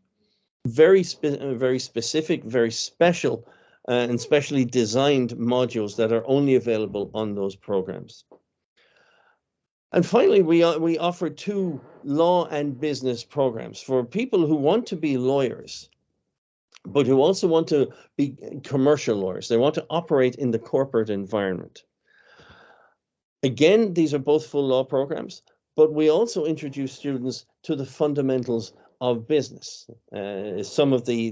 very specific, very special, and specially designed modules that are only available on those programs. And finally, we offer 2 law and business programs for people who want to be lawyers, but who also want to be commercial lawyers. They want to operate in the corporate environment. Again, these are both full law programs, but we also introduce students to the fundamentals of business. Some of the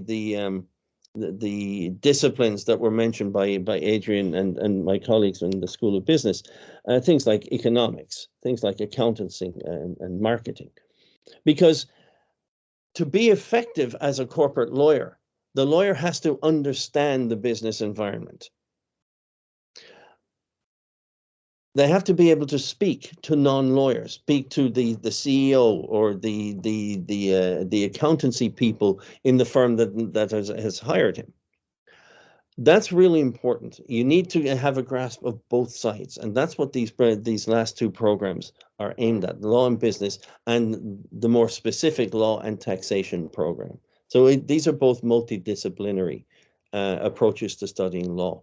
disciplines that were mentioned by Adrian and my colleagues in the School of Business, things like economics, things like accountancy and marketing. Because to be effective as a corporate lawyer, the lawyer has to understand the business environment. They have to be able to speak to non-lawyers, speak to the CEO or the accountancy people in the firm that has hired him. That's really important. You need to have a grasp of both sides, and that's what these last 2 programs are aimed at: law and business, and the more specific law and taxation program. So these are both multidisciplinary approaches to studying law.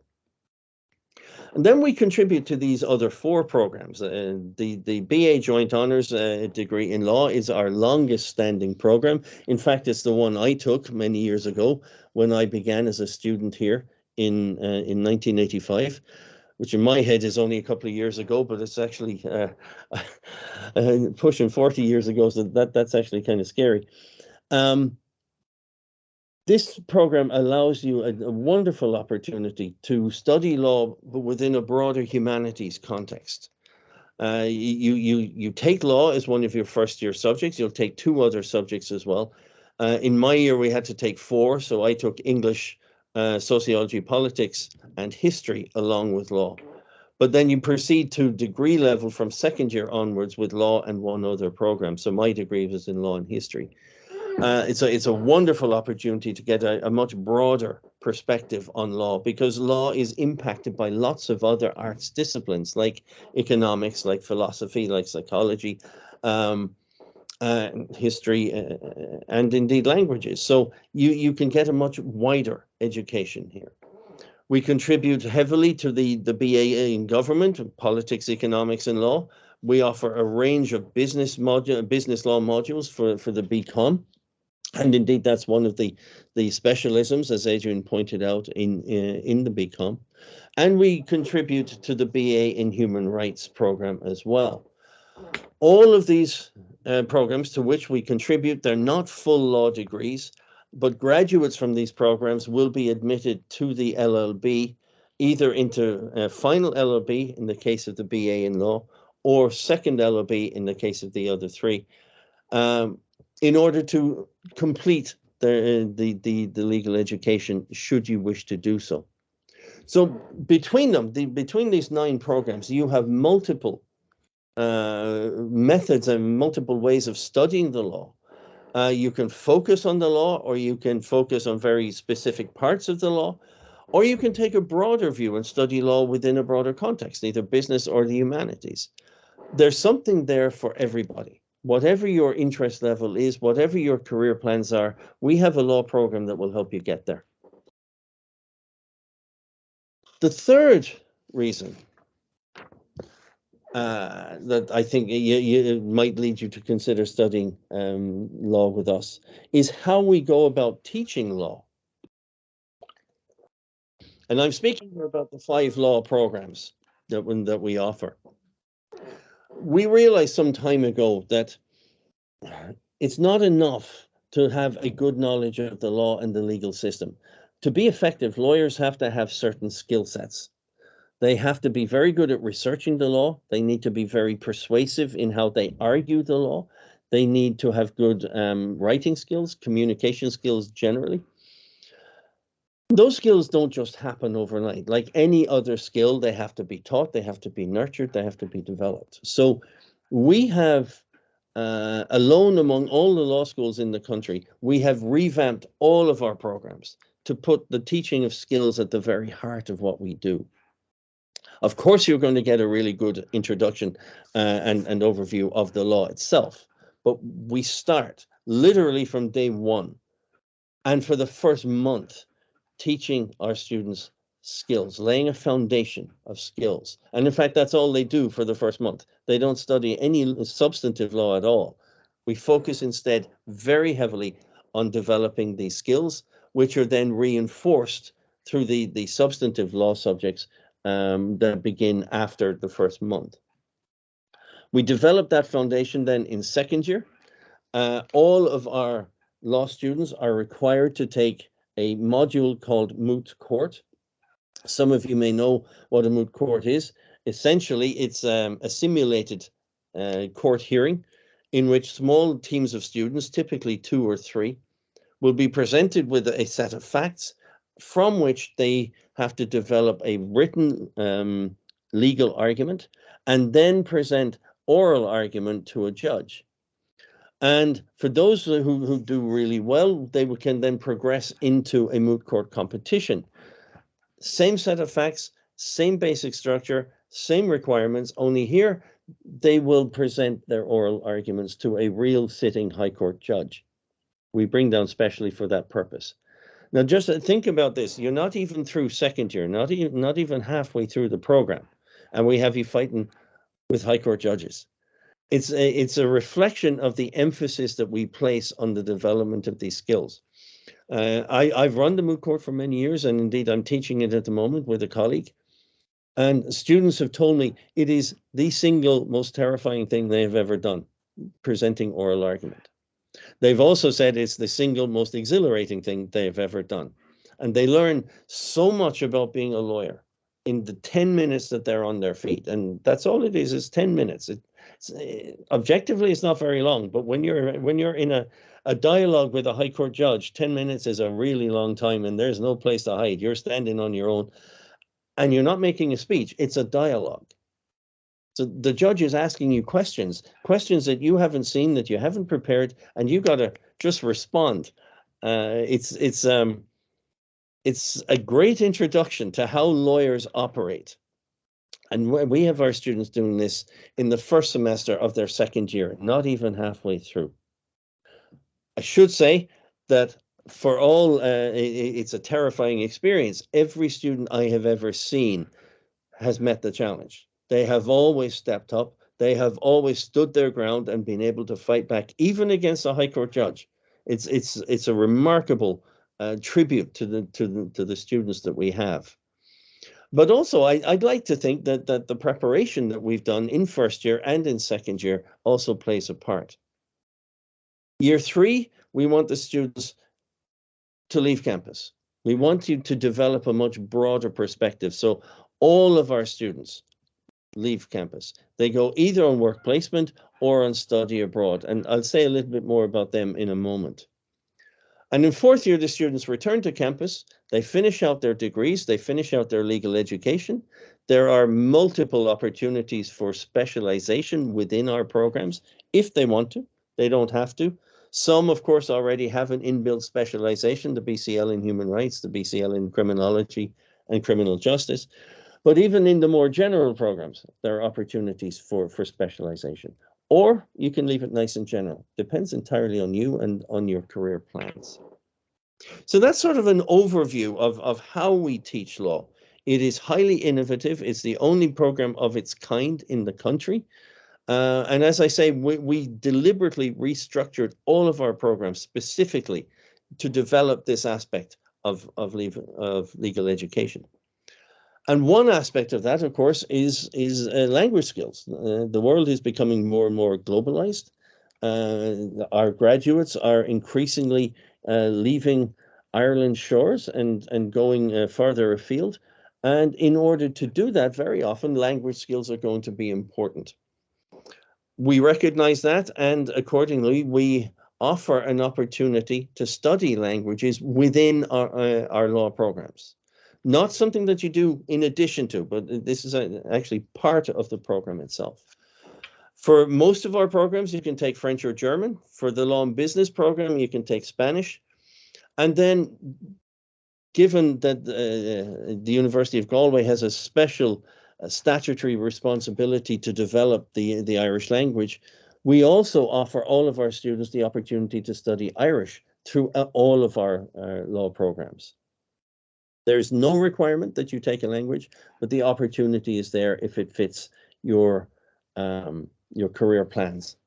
And then we contribute to these other 4 programs. The BA Joint Honours degree in law is our longest standing program. In fact, it's the one I took many years ago when I began as a student here in 1985, which in my head is only a couple of years ago, but it's actually pushing 40 years ago, so that's actually kind of scary. This program allows you a wonderful opportunity to study law, but within a broader humanities context. You take law as one of your first-year subjects. You'll take 2 other subjects as well. In my year, we had to take 4, so I took English, sociology, politics, and history along with law. But then you proceed to degree level from second year onwards with law and 1 other program. So my degree was in law and history. It's a wonderful opportunity to get a much broader perspective on law, because law is impacted by lots of other arts disciplines like economics, like philosophy, like psychology, history, and indeed languages. So you can get a much wider education here. We contribute heavily to the BA in government, politics, economics, and law. We offer a range of business law modules for the BCom. And indeed, that's one of the specialisms, as Adrian pointed out, in the BCom. And we contribute to the BA in Human Rights program as well. All of these programs to which we contribute, they're not full law degrees, but graduates from these programs will be admitted to the LLB, either into a final LLB in the case of the BA in law, or second LLB in the case of the other 3. In order to complete the legal education, should you wish to do so. So between them, between these 9 programs, you have multiple methods and multiple ways of studying the law. You can focus on the law, or you can focus on very specific parts of the law, or you can take a broader view and study law within a broader context, either business or the humanities. There's something there for everybody. Whatever your interest level is, whatever your career plans are, we have a law program that will help you get there. The third reason that I think it might lead you to consider studying law with us is how we go about teaching law. And I'm speaking here about the 5 law programs that we offer. We realized some time ago that it's not enough to have a good knowledge of the law and the legal system. To be effective, lawyers have to have certain skill sets. They have to be very good at researching the law. They need to be very persuasive in how they argue the law. They need to have good writing skills, communication skills generally. Those skills don't just happen overnight. Like any other skill, they have to be taught, they have to be nurtured, they have to be developed. So we have, alone among all the law schools in the country, we have revamped all of our programs to put the teaching of skills at the very heart of what we do. Of course, you're going to get a really good introduction and overview of the law itself. But we start literally from day one. And for the first month, teaching our students skills, laying a foundation of skills. And in fact, that's all they do for the first month. They don't study any substantive law at all. We focus instead very heavily on developing these skills, which are then reinforced through the substantive law subjects that begin after the first month. We develop that foundation then in second year. All of our law students are required to take a module called moot court. Some of you may know what a moot court is. Essentially, it's a simulated court hearing in which small teams of students, typically 2 or 3, will be presented with a set of facts from which they have to develop a written legal argument and then present oral argument to a judge. And for those who do really well, they can then progress into a moot court competition. Same set of facts, same basic structure, same requirements, only here they will present their oral arguments to a real sitting high court judge. We bring down specially for that purpose. Now, just think about this. You're not even through second year, not even halfway through the program, and we have you fighting with high court judges. It's a reflection of the emphasis that we place on the development of these skills. I've run the moot court for many years, and indeed I'm teaching it at the moment with a colleague. And students have told me it is the single most terrifying thing they've ever done, presenting oral argument. They've also said it's the single most exhilarating thing they've ever done. And they learn so much about being a lawyer in the 10 minutes that they're on their feet. And that's all it is 10 minutes. Objectively, it's not very long, but when you're in a dialogue with a high court judge, 10 minutes is a really long time, and there's no place to hide. You're standing on your own, and you're not making a speech. It's a dialogue. So the judge is asking you questions that you haven't seen, that you haven't prepared, and you got to just respond. It's a great introduction to how lawyers operate. And we have our students doing this in the first semester of their second year, not even halfway through. I should say that for all, it's a terrifying experience. Every student I have ever seen has met the challenge. They have always stepped up. They have always stood their ground and been able to fight back, even against a high court judge. It's a remarkable tribute to the students that we have. But also, I'd like to think that the preparation that we've done in first year and in second year also plays a part. Year 3, we want the students to leave campus. We want you to develop a much broader perspective. So all of our students leave campus. They go either on work placement or on study abroad. And I'll say a little bit more about them in a moment. And in fourth year, the students return to campus. They finish out their degrees. They finish out their legal education. There are multiple opportunities for specialization within our programs if they want to. They don't have to. Some, of course, already have an inbuilt specialization, the BCL in human rights, the BCL in criminology and criminal justice. But even in the more general programs, there are opportunities for specialization. Or you can leave it nice and general. Depends entirely on you and on your career plans. So that's sort of an overview of how we teach law. It is highly innovative. It's the only program of its kind in the country. And as I say, we deliberately restructured all of our programs specifically to develop this aspect of legal education. And one aspect of that, of course, is language skills. The world is becoming more and more globalized. Our graduates are increasingly leaving Ireland's shores and going further afield. And in order to do that, very often language skills are going to be important. We recognize that, and accordingly, we offer an opportunity to study languages within our law programs. Not something that you do in addition to, but this is actually part of the program itself. For most of our programs, you can take French or German. For the law and business program, you can take Spanish. And then, given that the University of Galway has a special a statutory responsibility to develop the Irish language, we also offer all of our students the opportunity to study Irish through all of our law programs. There's no requirement that you take a language, but the opportunity is there if it fits your career plans.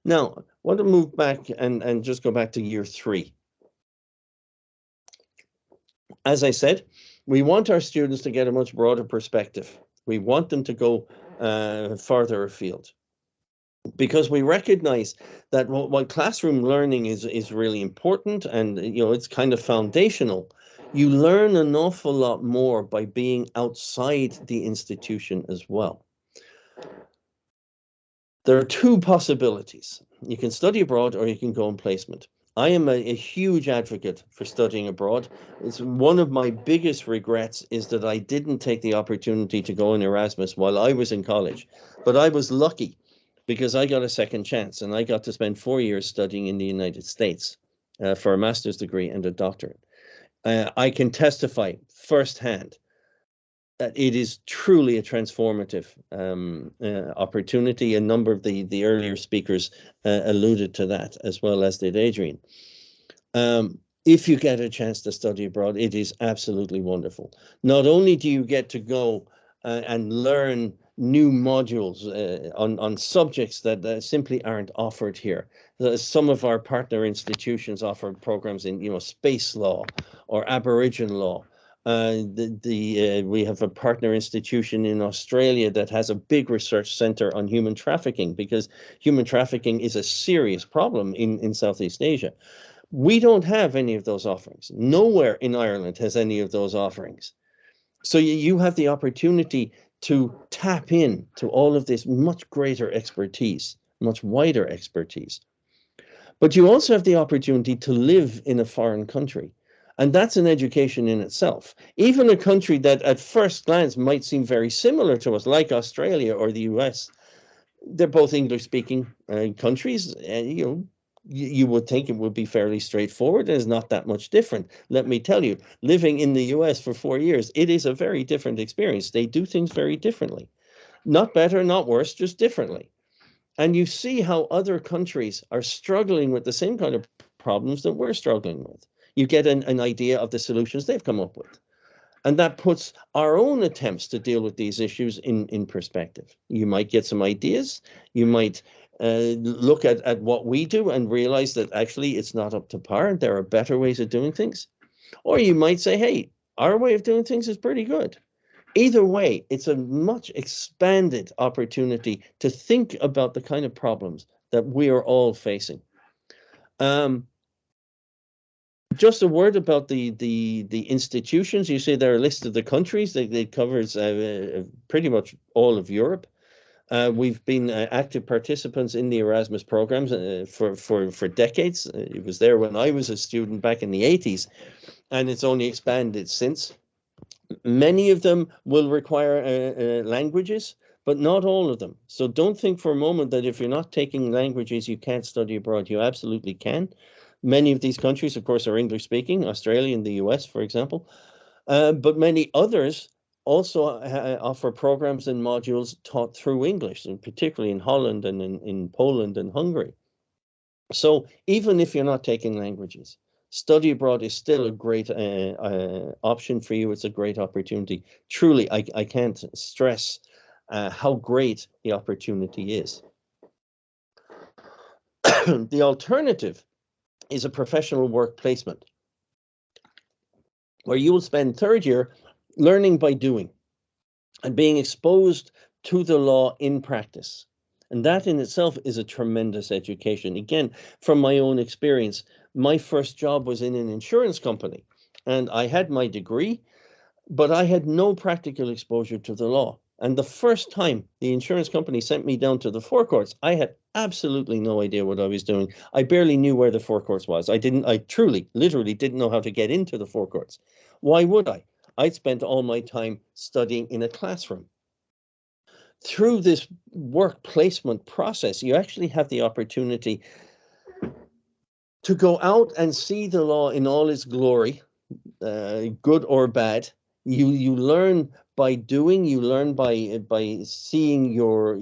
Now, I want to move back and just go back to year 3. As I said, we want our students to get a much broader perspective. We want them to go farther afield, because we recognize that while classroom learning is really important and it's kind of foundational, you learn an awful lot more by being outside the institution as well. There are 2 possibilities. You can study abroad or you can go on placement. I am a huge advocate for studying abroad. It's one of my biggest regrets is that I didn't take the opportunity to go on Erasmus while I was in college. But I was lucky because I got a second chance and I got to spend 4 years studying in the United States for a master's degree and a doctorate. I can testify firsthand that it is truly a transformative opportunity. A number of the earlier speakers alluded to that, as well as did Adrian. If you get a chance to study abroad, it is absolutely wonderful. Not only do you get to go and learn new modules on subjects that simply aren't offered here. Some of our partner institutions offer programs in space law or Aboriginal law. We have a partner institution in Australia that has a big research centre on human trafficking, because human trafficking is a serious problem in Southeast Asia. We don't have any of those offerings. Nowhere in Ireland has any of those offerings. So you have the opportunity to tap in to all of this much greater expertise, much wider expertise. But you also have the opportunity to live in a foreign country. And that's an education in itself. Even a country that at first glance might seem very similar to us, like Australia or the US, they're both English-speaking countries. And, you would think it would be fairly straightforward. It's not that much different. Let me tell you, living in the US for 4 years, it is a very different experience. They do things very differently. Not better, not worse, just differently. And you see how other countries are struggling with the same kind of problems that we're struggling with. You get an idea of the solutions they've come up with. And that puts our own attempts to deal with these issues in perspective. You might get some ideas. You might look at what we do and realize that actually it's not up to par. There are better ways of doing things. Or you might say, hey, our way of doing things is pretty good. Either way, it's a much expanded opportunity to think about the kind of problems that we are all facing. Just a word about the institutions. You see there are a list of the countries. They covers pretty much all of Europe. We've been active participants in the Erasmus programs for decades. It was there when I was a student back in the 80s, and it's only expanded since. Many of them will require languages, but not all of them. So don't think for a moment that if you're not taking languages, you can't study abroad. You absolutely can. Many of these countries, of course, are English-speaking, Australia and the US, for example. But many others also offer programs and modules taught through English, and particularly in Holland and in Poland and Hungary. So even if you're not taking languages, study abroad is still a great option for you. It's a great opportunity. Truly, I can't stress how great the opportunity is. The alternative is a professional work placement, where you will spend 3rd year learning by doing and being exposed to the law in practice. And that in itself is a tremendous education. Again, from my own experience, my first job was in an insurance company, and I had my degree, but I had no practical exposure to the law. And the first time the insurance company sent me down to the forecourts, I had absolutely no idea what I was doing. I barely knew where the forecourts was. I truly, literally didn't know how to get into the forecourts. Why would I? I'd spent all my time studying in a classroom. Through this work placement process, you actually have the opportunity to go out and see the law in all its glory, good or bad, You learn by doing. You learn by seeing your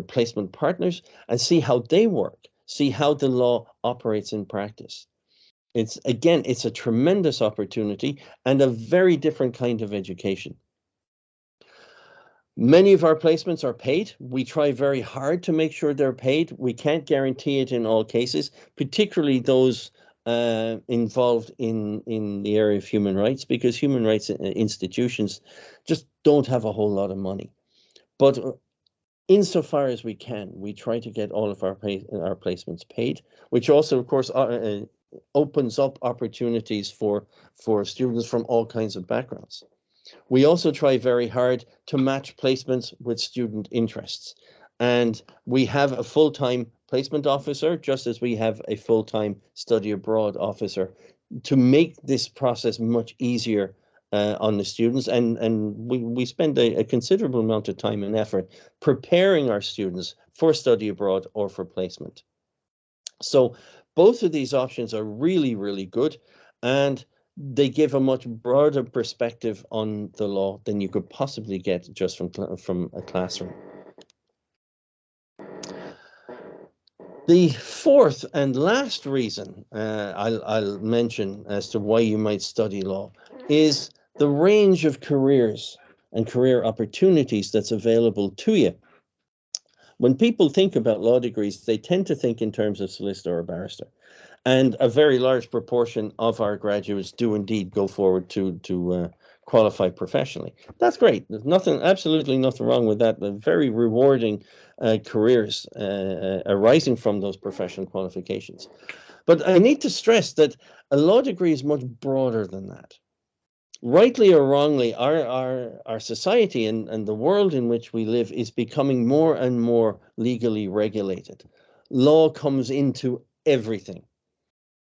placement partners and see how they work. See how the law operates in practice. It's a tremendous opportunity and a very different kind of education. Many of our placements are paid. We try very hard to make sure they're paid. We can't guarantee it in all cases, particularly those involved in the area of human rights, because human rights institutions just don't have a whole lot of money. But insofar as we can, we try to get all of our placements paid, which also, of course, opens up opportunities for students from all kinds of backgrounds. We also try very hard to match placements with student interests. And we have a full-time placement officer, just as we have a full-time study abroad officer, to make this process much easier on the students. And we spend a considerable amount of time and effort preparing our students for study abroad or for placement. So both of these options are really, really good. And they give a much broader perspective on the law than you could possibly get just from a classroom. The fourth and last reason I'll mention as to why you might study law is the range of careers and career opportunities that's available to you. When people think about law degrees, they tend to think in terms of solicitor or barrister. And a very large proportion of our graduates do indeed go forward to qualify professionally. That's great. There's absolutely nothing wrong with that. They're very rewarding careers arising from those professional qualifications. But I need to stress that a law degree is much broader than that. Rightly or wrongly, our society and the world in which we live is becoming more and more legally regulated. Law comes into everything.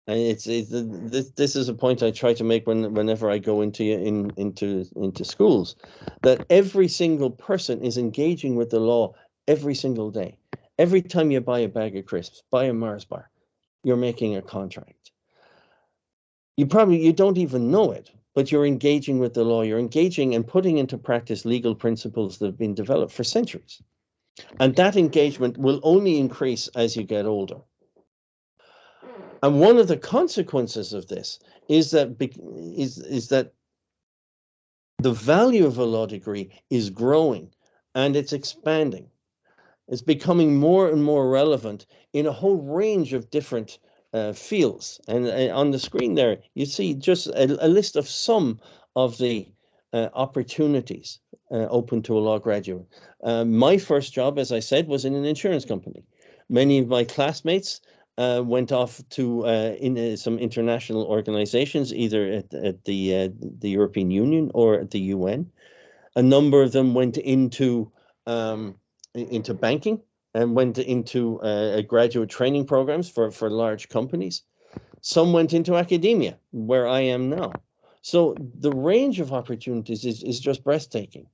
And this is a point I try to make whenever I go into schools, that every single person is engaging with the law every single day. Every time you buy a bag of crisps, buy a Mars bar, you're making a contract. You don't even know it, but you're engaging with the law. You're engaging and putting into practice legal principles that have been developed for centuries. And that engagement will only increase as you get older. And one of the consequences of this is that the value of a law degree is growing and it's expanding. It's becoming more and more relevant in a whole range of different fields. And on the screen there, you see just a list of some of the opportunities open to a law graduate. My first job, as I said, was in an insurance company. Many of my classmates went off to some international organizations, either at the European Union or at the UN. A number of them went into banking and went into graduate training programs for large companies. Some went into academia, where I am now. So the range of opportunities is just breathtaking.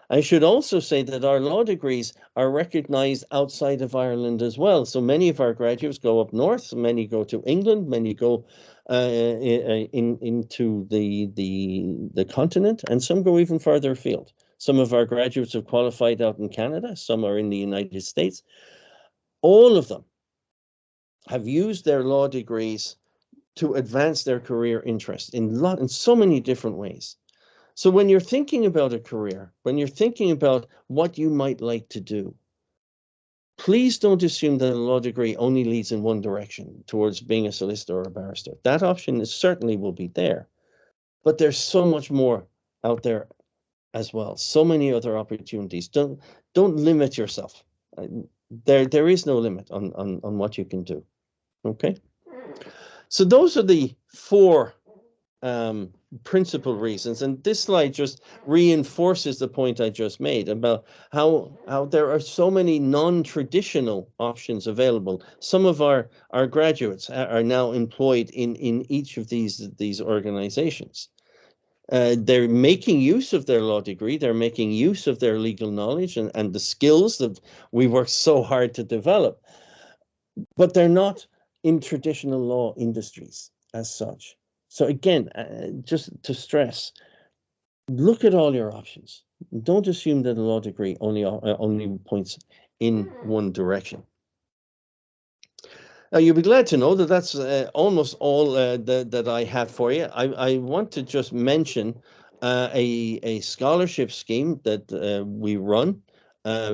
I should also say that our law degrees are recognized outside of Ireland as well. So many of our graduates go up north, many go to England, many go into the continent, and some go even further afield. Some of our graduates have qualified out in Canada, some are in the United States. All of them have used their law degrees to advance their career interest in so many different ways. So when you're thinking about a career, when you're thinking about what you might like to do, please don't assume that a law degree only leads in one direction, towards being a solicitor or a barrister. That option certainly will be there, but there's so much more out there as well. So many other opportunities. Don't limit yourself. There is no limit on what you can do. Okay. So those are the four principal reasons, and this slide just reinforces the point I just made about how there are so many non-traditional options available. Some of our graduates are now employed in each of these organizations. They're making use of their law degree, they're making use of their legal knowledge and the skills that we worked so hard to develop, but they're not in traditional law industries as such. So again, just to stress, look at all your options. Don't assume that a law degree only points in one direction. Now, you'll be glad to know that that's almost all that I have for you. I want to just mention a scholarship scheme that we run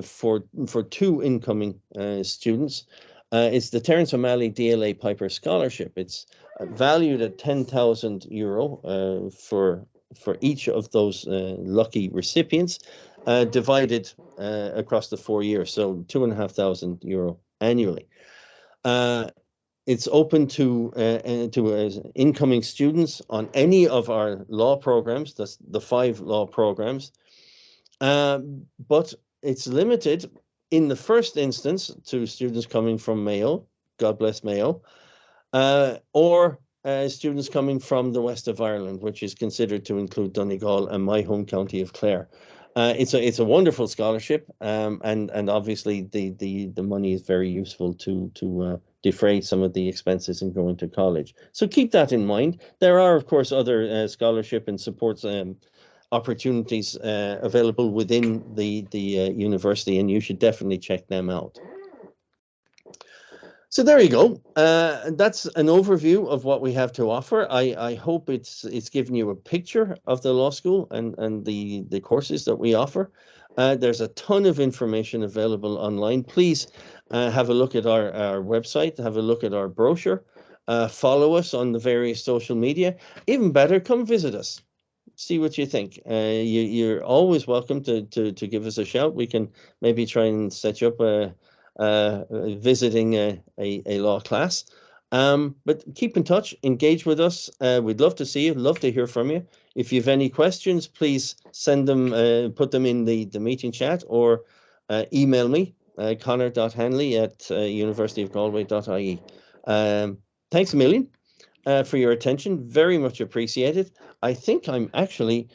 for two incoming students. It's the Terence O'Malley DLA Piper Scholarship. It's valued at €10,000 for each of those lucky recipients, divided across the 4 years, so €2,500 annually. It's open to incoming students on any of our law programs. That's the 5 law programs, but it's limited in the first instance to students coming from Mayo. God bless Mayo, or students coming from the west of Ireland, which is considered to include Donegal and my home county of Clare. It's a wonderful scholarship, and obviously the money is very useful to defray some of the expenses in going to college. So keep that in mind. There are, of course, other scholarship and supports opportunities available within the university, and you should definitely check them out. So there you go. That's an overview of what we have to offer. I hope it's given you a picture of the law school and the courses that we offer. There's a ton of information available online. Please have a look at our website, have a look at our brochure, follow us on the various social media. Even better, come visit us. See what you think. You're always welcome to give us a shout. We can maybe try and set you up visiting a law class. But keep in touch, engage with us. We'd love to see you, love to hear from you. If you have any questions, please send them, put them in the meeting chat, or email me, connor.hanley@universityofgalway.ie. Thanks a million for your attention. Very much appreciated. I think I'm actually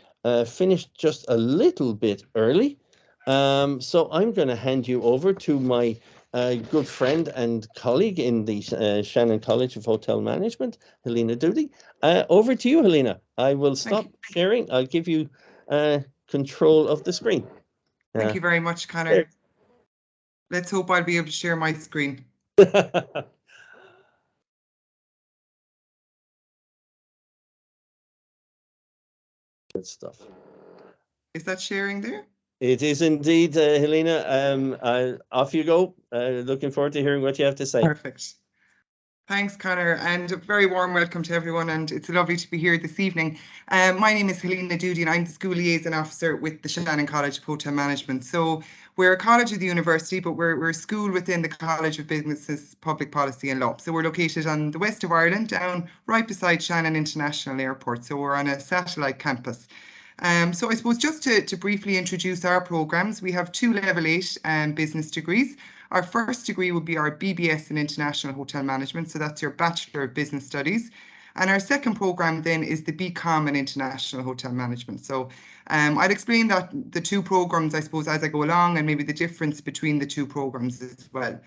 finished just a little bit early. So I'm going to hand you over to my good friend and colleague in the Shannon College of Hotel Management, Helena Doody. Over to you, Helena. I will stop sharing. I'll give you control of the screen. Thank you very much, Connor. Let's hope I'll be able to share my screen. Good stuff. Is that sharing there? It is indeed, Helena. Off you go. Looking forward to hearing what you have to say. Perfect. Thanks, Connor, and a very warm welcome to everyone, and it's lovely to be here this evening. My name is Helena Doody, and I'm the School Liaison Officer with the Shannon College of Hotel Management. So we're a college of the university, but we're a school within the College of Business, Public Policy and Law. So we're located on the west of Ireland, down right beside Shannon International Airport. So we're on a satellite campus. So I suppose just to briefly introduce our programmes, we have 2 level 8 business degrees. Our first degree would be our BBS in International Hotel Management, so that's your Bachelor of Business Studies. And our second programme then is the BCom in International Hotel Management. So I'd explain that the 2 programmes, I suppose, as I go along, and maybe the difference between the 2 programmes as well.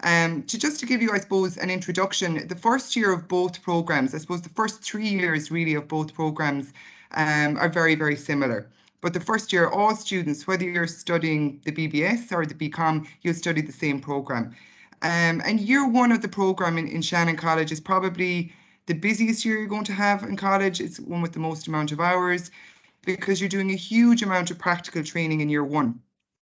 To give you, I suppose, an introduction, the first year of both programmes, I suppose the first 3 years really of both programmes are very, very similar. But the first year, all students, whether you're studying the BBS or the BCom, you'll study the same programme. And year 1 of the programme in Shannon College is probably the busiest year you're going to have in college. It's one with the most amount of hours, because you're doing a huge amount of practical training in year 1.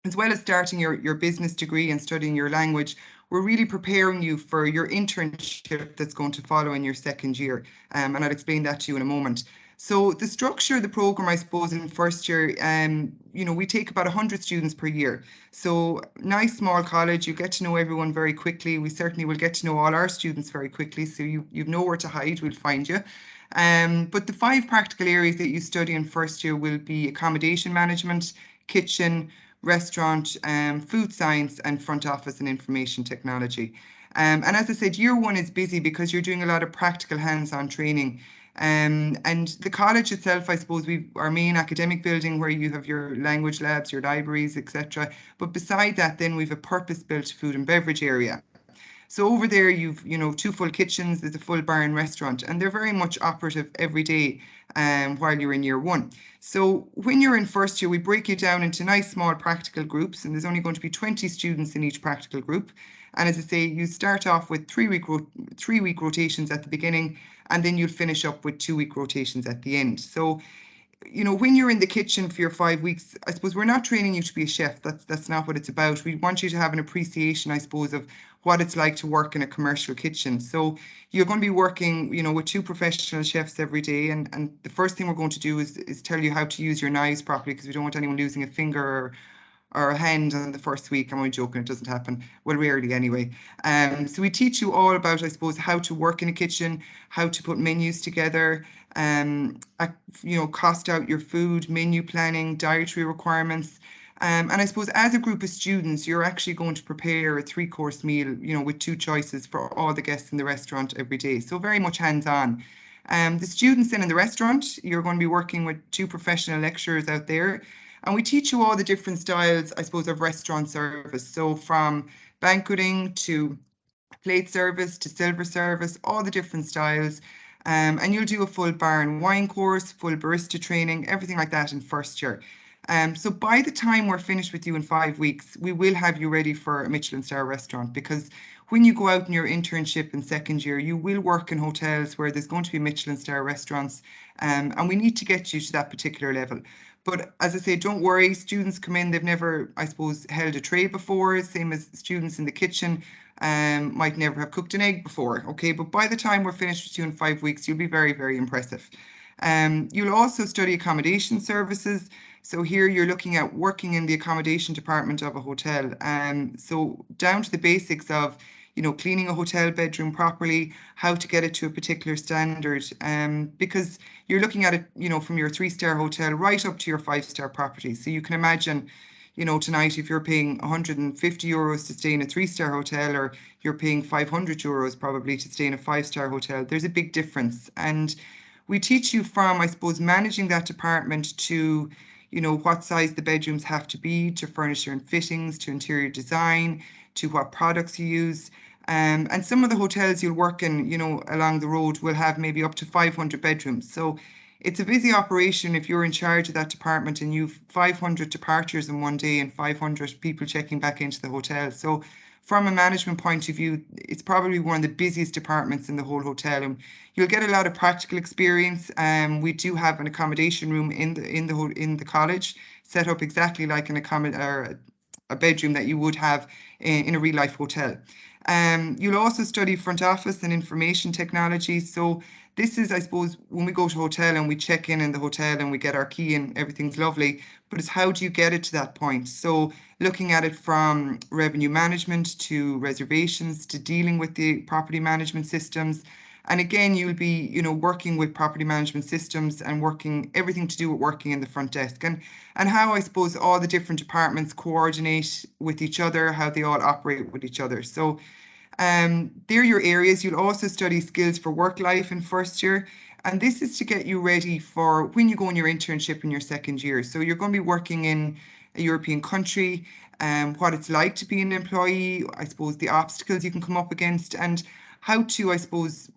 As well as starting your business degree and studying your language, we're really preparing you for your internship that's going to follow in your second year. And I'll explain that to you in a moment. So the structure of the programme, I suppose, in first year, we take about 100 students per year. So nice small college, you get to know everyone very quickly. We certainly will get to know all our students very quickly, so you've nowhere to hide, we'll find you. But the 5 practical areas that you study in first year will be accommodation management, kitchen, restaurant, food science, and front office and information technology. And as I said, year 1 is busy because you're doing a lot of practical hands-on training. And the college itself, I suppose, our main academic building where you have your language labs, your libraries, etc. But beside that, then we've a purpose-built food and beverage area. So over there, you've, 2 full kitchens, there's a full bar and restaurant, and they're very much operative every day while you're in year 1. So when you're in first year, we break you down into nice small practical groups, and there's only going to be 20 students in each practical group. And as I say, you start off with 3-week rotations at the beginning, and then you'll finish up with 2-week rotations at the end. So when you're in the kitchen for your 5 weeks, I suppose we're not training you to be a chef. That's not what it's about. We want you to have an appreciation, I suppose, of what it's like to work in a commercial kitchen. So you're going to be working, with 2 professional chefs every day. And the first thing we're going to do is tell you how to use your knives properly, because we don't want anyone losing a finger or a hand on the first week. I'm only joking, it doesn't happen. Well, rarely anyway. So we teach you all about, I suppose, how to work in a kitchen, how to put menus together, cost out your food, menu planning, dietary requirements. And I suppose as a group of students, you're actually going to prepare a 3-course meal, with 2 choices for all the guests in the restaurant every day. So very much hands-on. The students then in the restaurant, you're going to be working with 2 professional lecturers out there. And we teach you all the different styles, I suppose, of restaurant service. So from banqueting to plate service to silver service, all the different styles. And you'll do a full bar and wine course, full barista training, everything like that in first year. So by the time we're finished with you in 5 weeks, we will have you ready for a Michelin star restaurant, because when you go out in your internship in second year, you will work in hotels where there's going to be Michelin star restaurants, and we need to get you to that particular level. But as I say, don't worry, students come in, they've never, I suppose, held a tray before, same as students in the kitchen might never have cooked an egg before, okay? But by the time we're finished with you in 5 weeks, you'll be very, very impressive. You'll also study accommodation services. So here you're looking at working in the accommodation department of a hotel. So down to the basics of, cleaning a hotel bedroom properly, how to get it to a particular standard, because you're looking at it, from your 3-star hotel right up to your 5-star property. So you can imagine, tonight, if you're paying 150 euros to stay in a 3-star hotel, or you're paying 500 euros probably to stay in a 5-star hotel, there's a big difference. And we teach you from, I suppose, managing that department to, what size the bedrooms have to be, to furniture and fittings, to interior design, to what products you use. And some of the hotels you'll work in, along the road will have maybe up to 500 bedrooms. So it's a busy operation if you're in charge of that department and you've 500 departures in one day and 500 people checking back into the hotel. So from a management point of view, it's probably one of the busiest departments in the whole hotel, and you'll get a lot of practical experience. We do have an accommodation room in the college, set up exactly like a bedroom that you would have in a real life hotel. You'll also study front office and information technology. So this is, I suppose, when we go to a hotel and we check in the hotel and we get our key and everything's lovely, but it's how do you get it to that point? So looking at it from revenue management to reservations to dealing with the property management systems. And again, you'll be, working with property management systems and working everything to do with working in the front desk, and how, I suppose, all the different departments coordinate with each other, how they all operate with each other. So they're your areas. You'll also study skills for work life in first year. And this is to get you ready for when you go on your internship in your second year. So you're going to be working in a European country, what it's like to be an employee, I suppose the obstacles you can come up against, and how to, I suppose,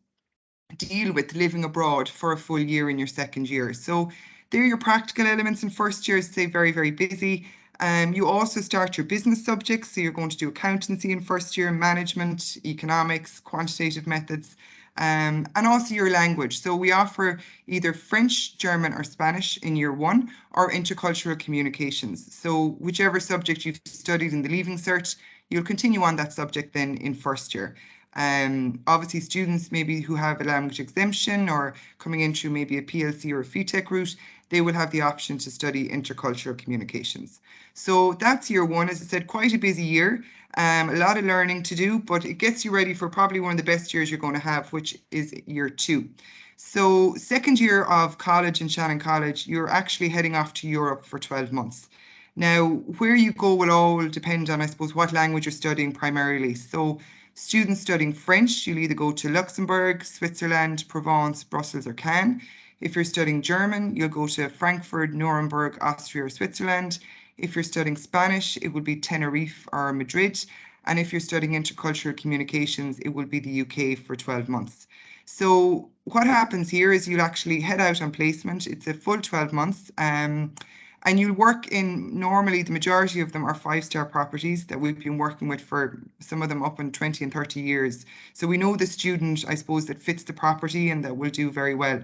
deal with living abroad for a full year in your second year. So they're your practical elements in first year, say very, very busy. You also start your business subjects. So you're going to do accountancy in first year, management, economics, quantitative methods, and also your language. So we offer either French, German or Spanish in year 1, or intercultural communications. So whichever subject you've studied in the Leaving Cert, you'll continue on that subject then in first year. Obviously students maybe who have a language exemption or coming in through maybe a PLC or a FETech route, they will have the option to study intercultural communications. So that's year 1, as I said, quite a busy year, a lot of learning to do, but it gets you ready for probably one of the best years you're going to have, which is year 2. So second year of college in Shannon College, you're actually heading off to Europe for 12 months. Now, where you go will all depend on, I suppose, what language you're studying primarily. So students studying French, you'll either go to Luxembourg, Switzerland, Provence, Brussels or Cannes. If you're studying German, you'll go to Frankfurt, Nuremberg, Austria or Switzerland. If you're studying Spanish, it would be Tenerife or Madrid. And if you're studying intercultural communications, it will be the UK for 12 months. So what happens here is you'll actually head out on placement. It's a full 12 months. And you'll work in, normally the majority of them are 5-star properties that we've been working with for some of them up in 20 and 30 years. So we know the student, I suppose, that fits the property and that will do very well.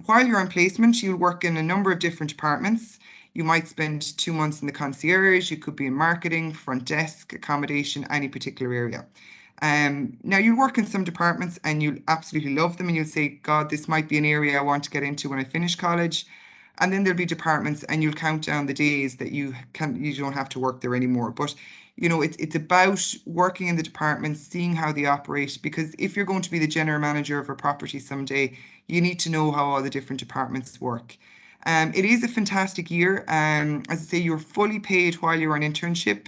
While you're on placement, you'll work in a number of different departments. You might spend 2 months in the concierge, you could be in marketing, front desk, accommodation, any particular area. Now you'll work in some departments and you'll absolutely love them and you'll say, God, this might be an area I want to get into when I finish college. And then there'll be departments and you'll count down the days that you don't have to work there anymore. But you know, it's about working in the departments, seeing how they operate, because if you're going to be the general manager of a property someday, you need to know how all the different departments work. It is a fantastic year. As I say, you're fully paid while you're on internship.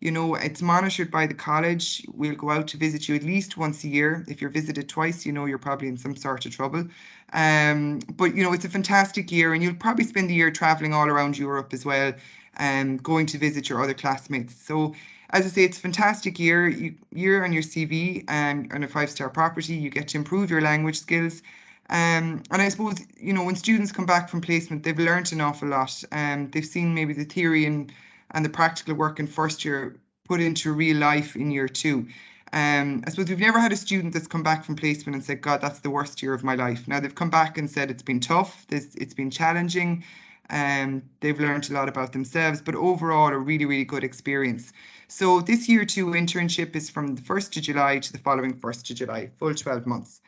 You know, it's monitored by the college. We'll go out to visit you at least once a year. If you're visited twice, you know you're probably in some sort of trouble. But, you know, it's a fantastic year and you'll probably spend the year traveling all around Europe as well, going to visit your other classmates. So, as I say, it's a fantastic year. Year on your CV on a 5-star property, you get to improve your language skills. And I suppose, you know, when students come back from placement, they've learned an awful lot. They've seen maybe the theory and the practical work in first year put into real life in year 2. I suppose we've never had a student that's come back from placement and said, God, that's the worst year of my life. Now they've come back and said it's been tough, it's been challenging, they've learned a lot about themselves, but overall a really, really good experience. So this year 2 internship is from the 1st of July to the following 1st of July, full 12 months.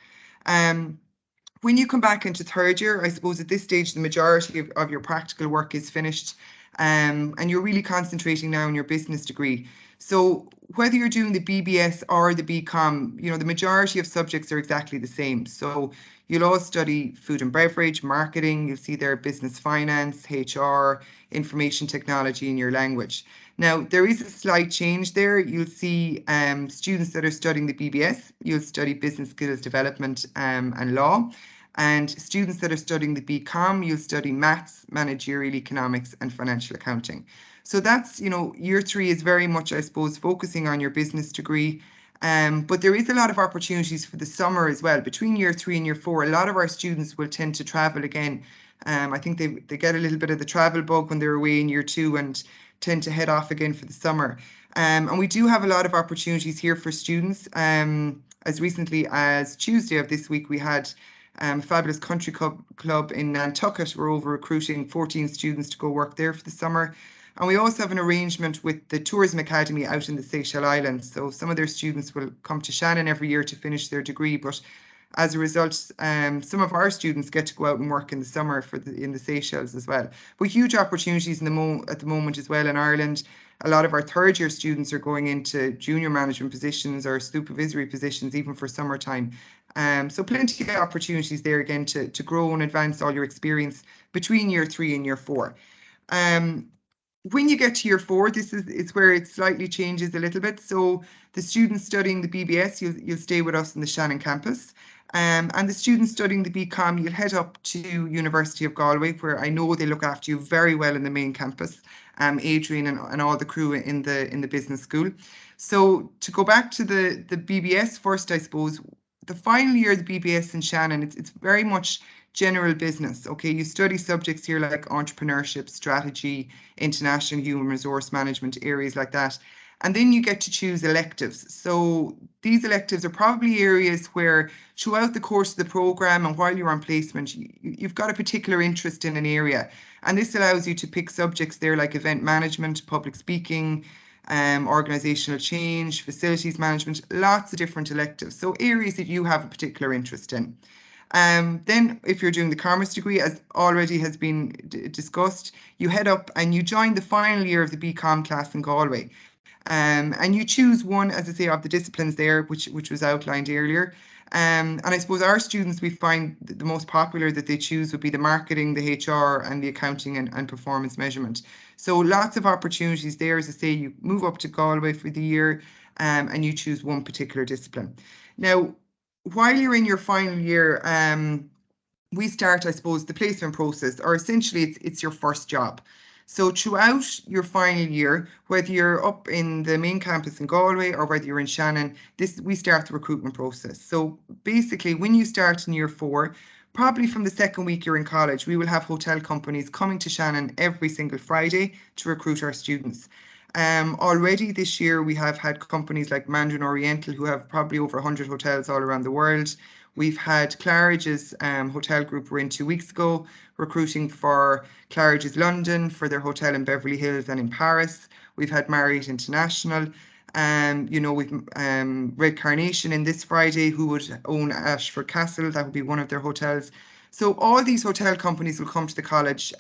When you come back into 3rd year, I suppose at this stage, the majority of your practical work is finished, and you're really concentrating now on your business degree. So whether you're doing the BBS or the BCom, you know, the majority of subjects are exactly the same. So you'll all study food and beverage, marketing, you'll see there business finance, HR, information technology in your language. Now, there is a slight change there. You'll see students that are studying the BBS, you'll study business skills development and law. And students that are studying the BCom, you'll study maths, managerial economics, and financial accounting. So that's, you know, year 3 is very much, I suppose, focusing on your business degree. But there is a lot of opportunities for the summer as well. Between year 3 and year 4, a lot of our students will tend to travel again. I think they get a little bit of the travel bug when they're away in year 2 and tend to head off again for the summer. And we do have a lot of opportunities here for students. As recently as Tuesday of this week, we had fabulous country club in Nantucket. We're over recruiting 14 students to go work there for the summer. And we also have an arrangement with the Tourism Academy out in the Seychelles Islands. So some of their students will come to Shannon every year to finish their degree, but as a result, some of our students get to go out and work in the summer in the Seychelles as well. But huge opportunities at the moment as well in Ireland. A lot of our 3rd year students are going into junior management positions or supervisory positions even for summertime. So plenty of opportunities there again to grow and advance all your experience between year 3 and year 4. When you get to year 4, it's where it slightly changes a little bit. So the students studying the BBS, you'll stay with us in the Shannon campus. And the students studying the BCom, you'll head up to University of Galway, where I know they look after you very well in the main campus, Adrian and all the crew in the business school. So to go back to the BBS first, I suppose, the final year of the BBS in Shannon, it's very much general business. Okay, you study subjects here like entrepreneurship, strategy, international human resource management, areas like that. And then you get to choose electives. So these electives are probably areas where throughout the course of the program and while you're on placement, you've got a particular interest in an area. And this allows you to pick subjects there like event management, public speaking, organizational change, facilities management, lots of different electives. So areas that you have a particular interest in. Then if you're doing the commerce degree, as already has been discussed, you head up and you join the final year of the BCom class in Galway. And you choose one, as I say, of the disciplines there, which was outlined earlier. And I suppose our students, we find the most popular that they choose would be the marketing, the HR, and the accounting and performance measurement. So lots of opportunities there. As I say, you move up to Galway for the year and you choose one particular discipline. Now, while you're in your final year, we start, I suppose, the placement process, or essentially it's your first job. So throughout your final year, whether you're up in the main campus in Galway or whether you're in Shannon, we start the recruitment process. So basically, when you start in year 4, probably from the second week you're in college, we will have hotel companies coming to Shannon every single Friday to recruit our students. Already this year, we have had companies like Mandarin Oriental, who have probably over 100 hotels all around the world. We've had Claridge's hotel group were in 2 weeks ago, recruiting for Claridge's London for their hotel in Beverly Hills and in Paris. We've had Marriott International. With Red Carnation in this Friday, who would own Ashford Castle. That would be one of their hotels. So all these hotel companies will come to the college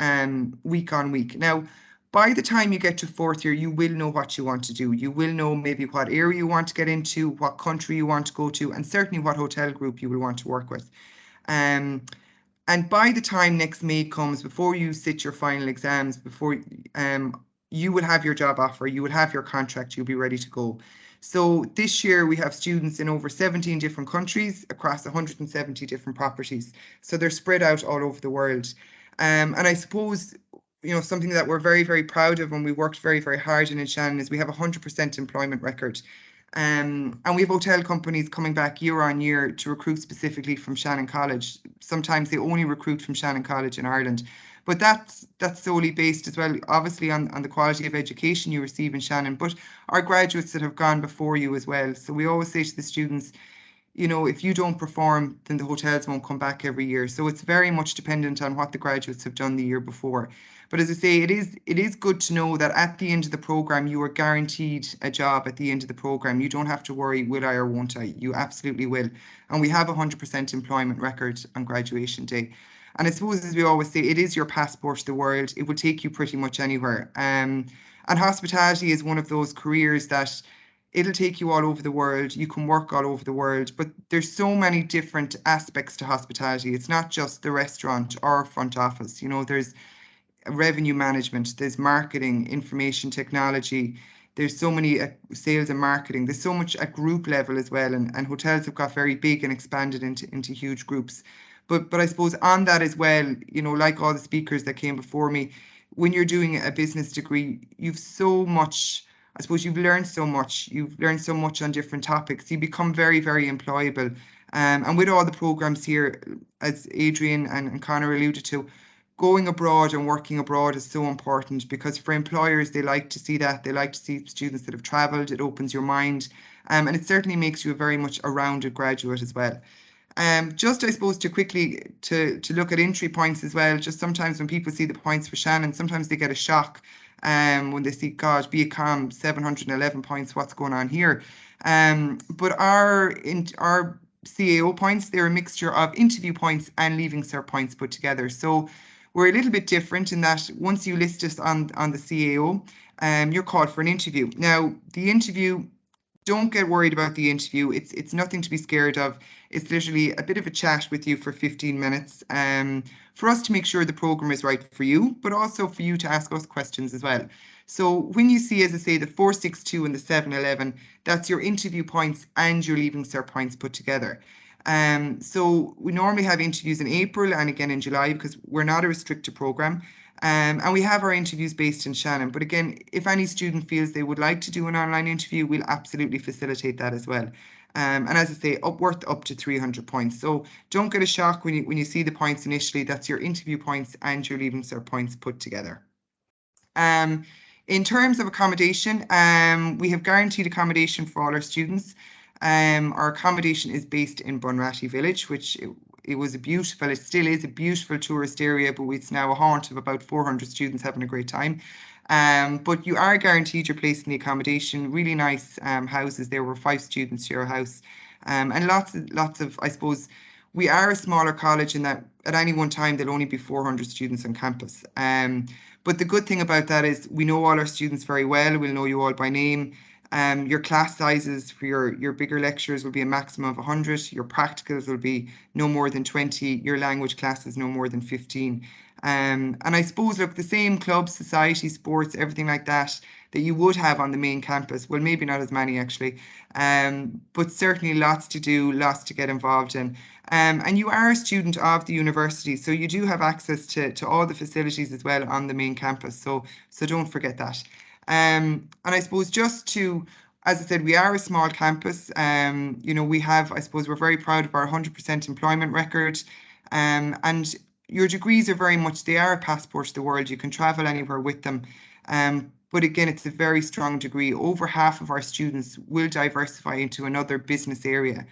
week on week. Now, by the time you get to 4th year, you will know what you want to do. You will know maybe what area you want to get into, what country you want to go to, and certainly what hotel group you will want to work with. And by the time next May comes, before you sit your final exams, before you will have your job offer, you will have your contract, you'll be ready to go. So this year we have students in over 17 different countries across 170 different properties. So they're spread out all over the world. And I suppose, something that we're very, very proud of and we worked very, very hard in Shannon is we have a 100% employment record. And we have hotel companies coming back year on year to recruit specifically from Shannon College. Sometimes they only recruit from Shannon College in Ireland. But that's solely based as well, obviously, on the quality of education you receive in Shannon, but our graduates that have gone before you as well. So we always say to the students, if you don't perform, then the hotels won't come back every year. So it's very much dependent on what the graduates have done the year before. But as I say, it is good to know that at the end of the program, you are guaranteed a job at the end of the program. You don't have to worry, will I or won't I? You absolutely will. And we have a 100% employment record on graduation day. And I suppose, as we always say, it is your passport to the world. It will take you pretty much anywhere. And hospitality is one of those careers that it'll take you all over the world. You can work all over the world, but there's so many different aspects to hospitality. It's not just the restaurant or front office. There's revenue management, there's marketing, information technology, there's so many sales and marketing, there's so much at group level as well, and hotels have got very big and expanded into huge groups. But I suppose on that as well, like all the speakers that came before me, when you're doing a business degree, you've so much, I suppose you've learned so much on different topics. You become very, very employable. And with all the programs here, as Adrian and Conor alluded to, going abroad and working abroad is so important, because for employers, they like to see that. They like to see students that have travelled. It opens your mind, and it certainly makes you a very much a rounded graduate as well. Just, I suppose, to quickly to look at entry points as well. Just sometimes when people see the points for Shannon, sometimes they get a shock when they see, God, BCom 711 points. What's going on here? But our CAO points, they're a mixture of interview points and leaving cert points put together. So we're a little bit different in that once you list us on the CAO, you're called for an interview. Now, the interview, don't get worried about the interview. It's nothing to be scared of. It's literally a bit of a chat with you for 15 minutes for us to make sure the program is right for you, but also for you to ask us questions as well. So when you see, as I say, the 462 and the 711, that's your interview points and your leaving cert points put together. So we normally have interviews in April and again in July, because we're not a restricted program. And we have our interviews based in Shannon. But again, if any student feels they would like to do an online interview, we'll absolutely facilitate that as well. And as I say, worth up to 300 points. So don't get a shock when you see the points initially. That's your interview points and your leaving cert points put together. In terms of accommodation, we have guaranteed accommodation for all our students. Our accommodation is based in Bunratty Village, which it still is a beautiful tourist area, but it's now a haunt of about 400 students having a great time. But you are guaranteed your place in the accommodation. Really nice houses. There were 5 students to your house, and lots of, I suppose, we are a smaller college in that at any one time there'll only be 400 students on campus. But the good thing about that is we know all our students very well. We'll know you all by name. Your class sizes for your bigger lectures will be a maximum of 100. Your practicals will be no more than 20. Your language classes no more than 15. And I suppose, look, the same clubs, society, sports, everything like that you would have on the main campus. Well, maybe not as many actually, but certainly lots to do, lots to get involved in. And you are a student of the university, so you do have access to all the facilities as well on the main campus. So don't forget that. And I suppose just to, as I said, we are a small campus. You know, we have, I suppose, we're very proud of our 100% employment record. And your degrees are very much, they are a passport to the world. You can travel anywhere with them. But again, it's a very strong degree. Over half of our students will diversify into another business area.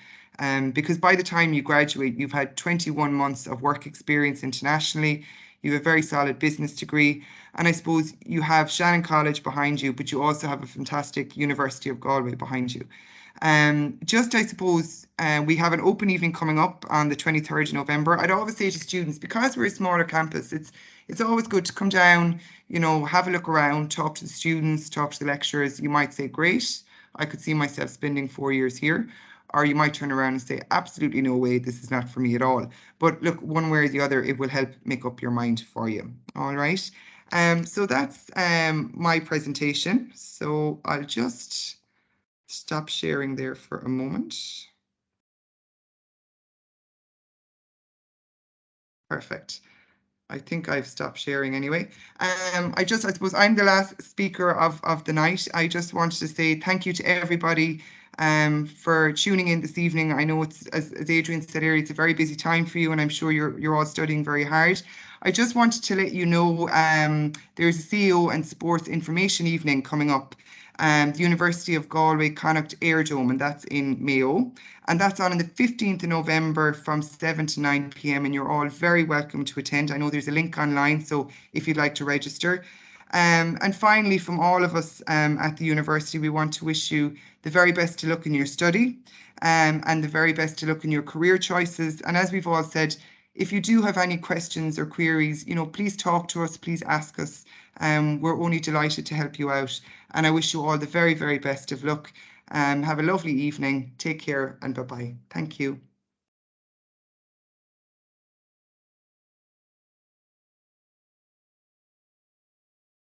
Because by the time you graduate, you've had 21 months of work experience internationally. You have a very solid business degree. And I suppose you have Shannon College behind you, but you also have a fantastic University of Galway behind you. Just, I suppose, we have an open evening coming up on the 23rd of November. I'd always say to students, because we're a smaller campus, it's always good to come down, you know, have a look around, talk to the students, talk to the lecturers. You might say, great, I could see myself spending 4 years here. Or you might turn around and say, absolutely no way, this is not for me at all. But look, one way or the other, it will help make up your mind for you. All right. So that's my presentation. So I'll just stop sharing there for a moment. Perfect. I think I've stopped sharing anyway. I suppose I'm the last speaker of the night. I just wanted to say thank you to everybody for tuning in this evening. I know it's, as Adrian said earlier, it's a very busy time for you, and I'm sure you're all studying very hard. I just wanted to let you know there's a CAO and sports information evening coming up. The University of Galway Connacht Airdome, and that's in Mayo. And that's on the 15th of November from 7 to 9 p.m. And you're all very welcome to attend. I know there's a link online, so if you'd like to register. And finally, from all of us at the university, we want to wish you the very best to look in your study and the very best to look in your career choices. And as we've all said, if you do have any questions or queries, you know, please talk to us, please ask us. We're only delighted to help you out. And I wish you all the very, very best of luck. Have a lovely evening. Take care and bye-bye. Thank you.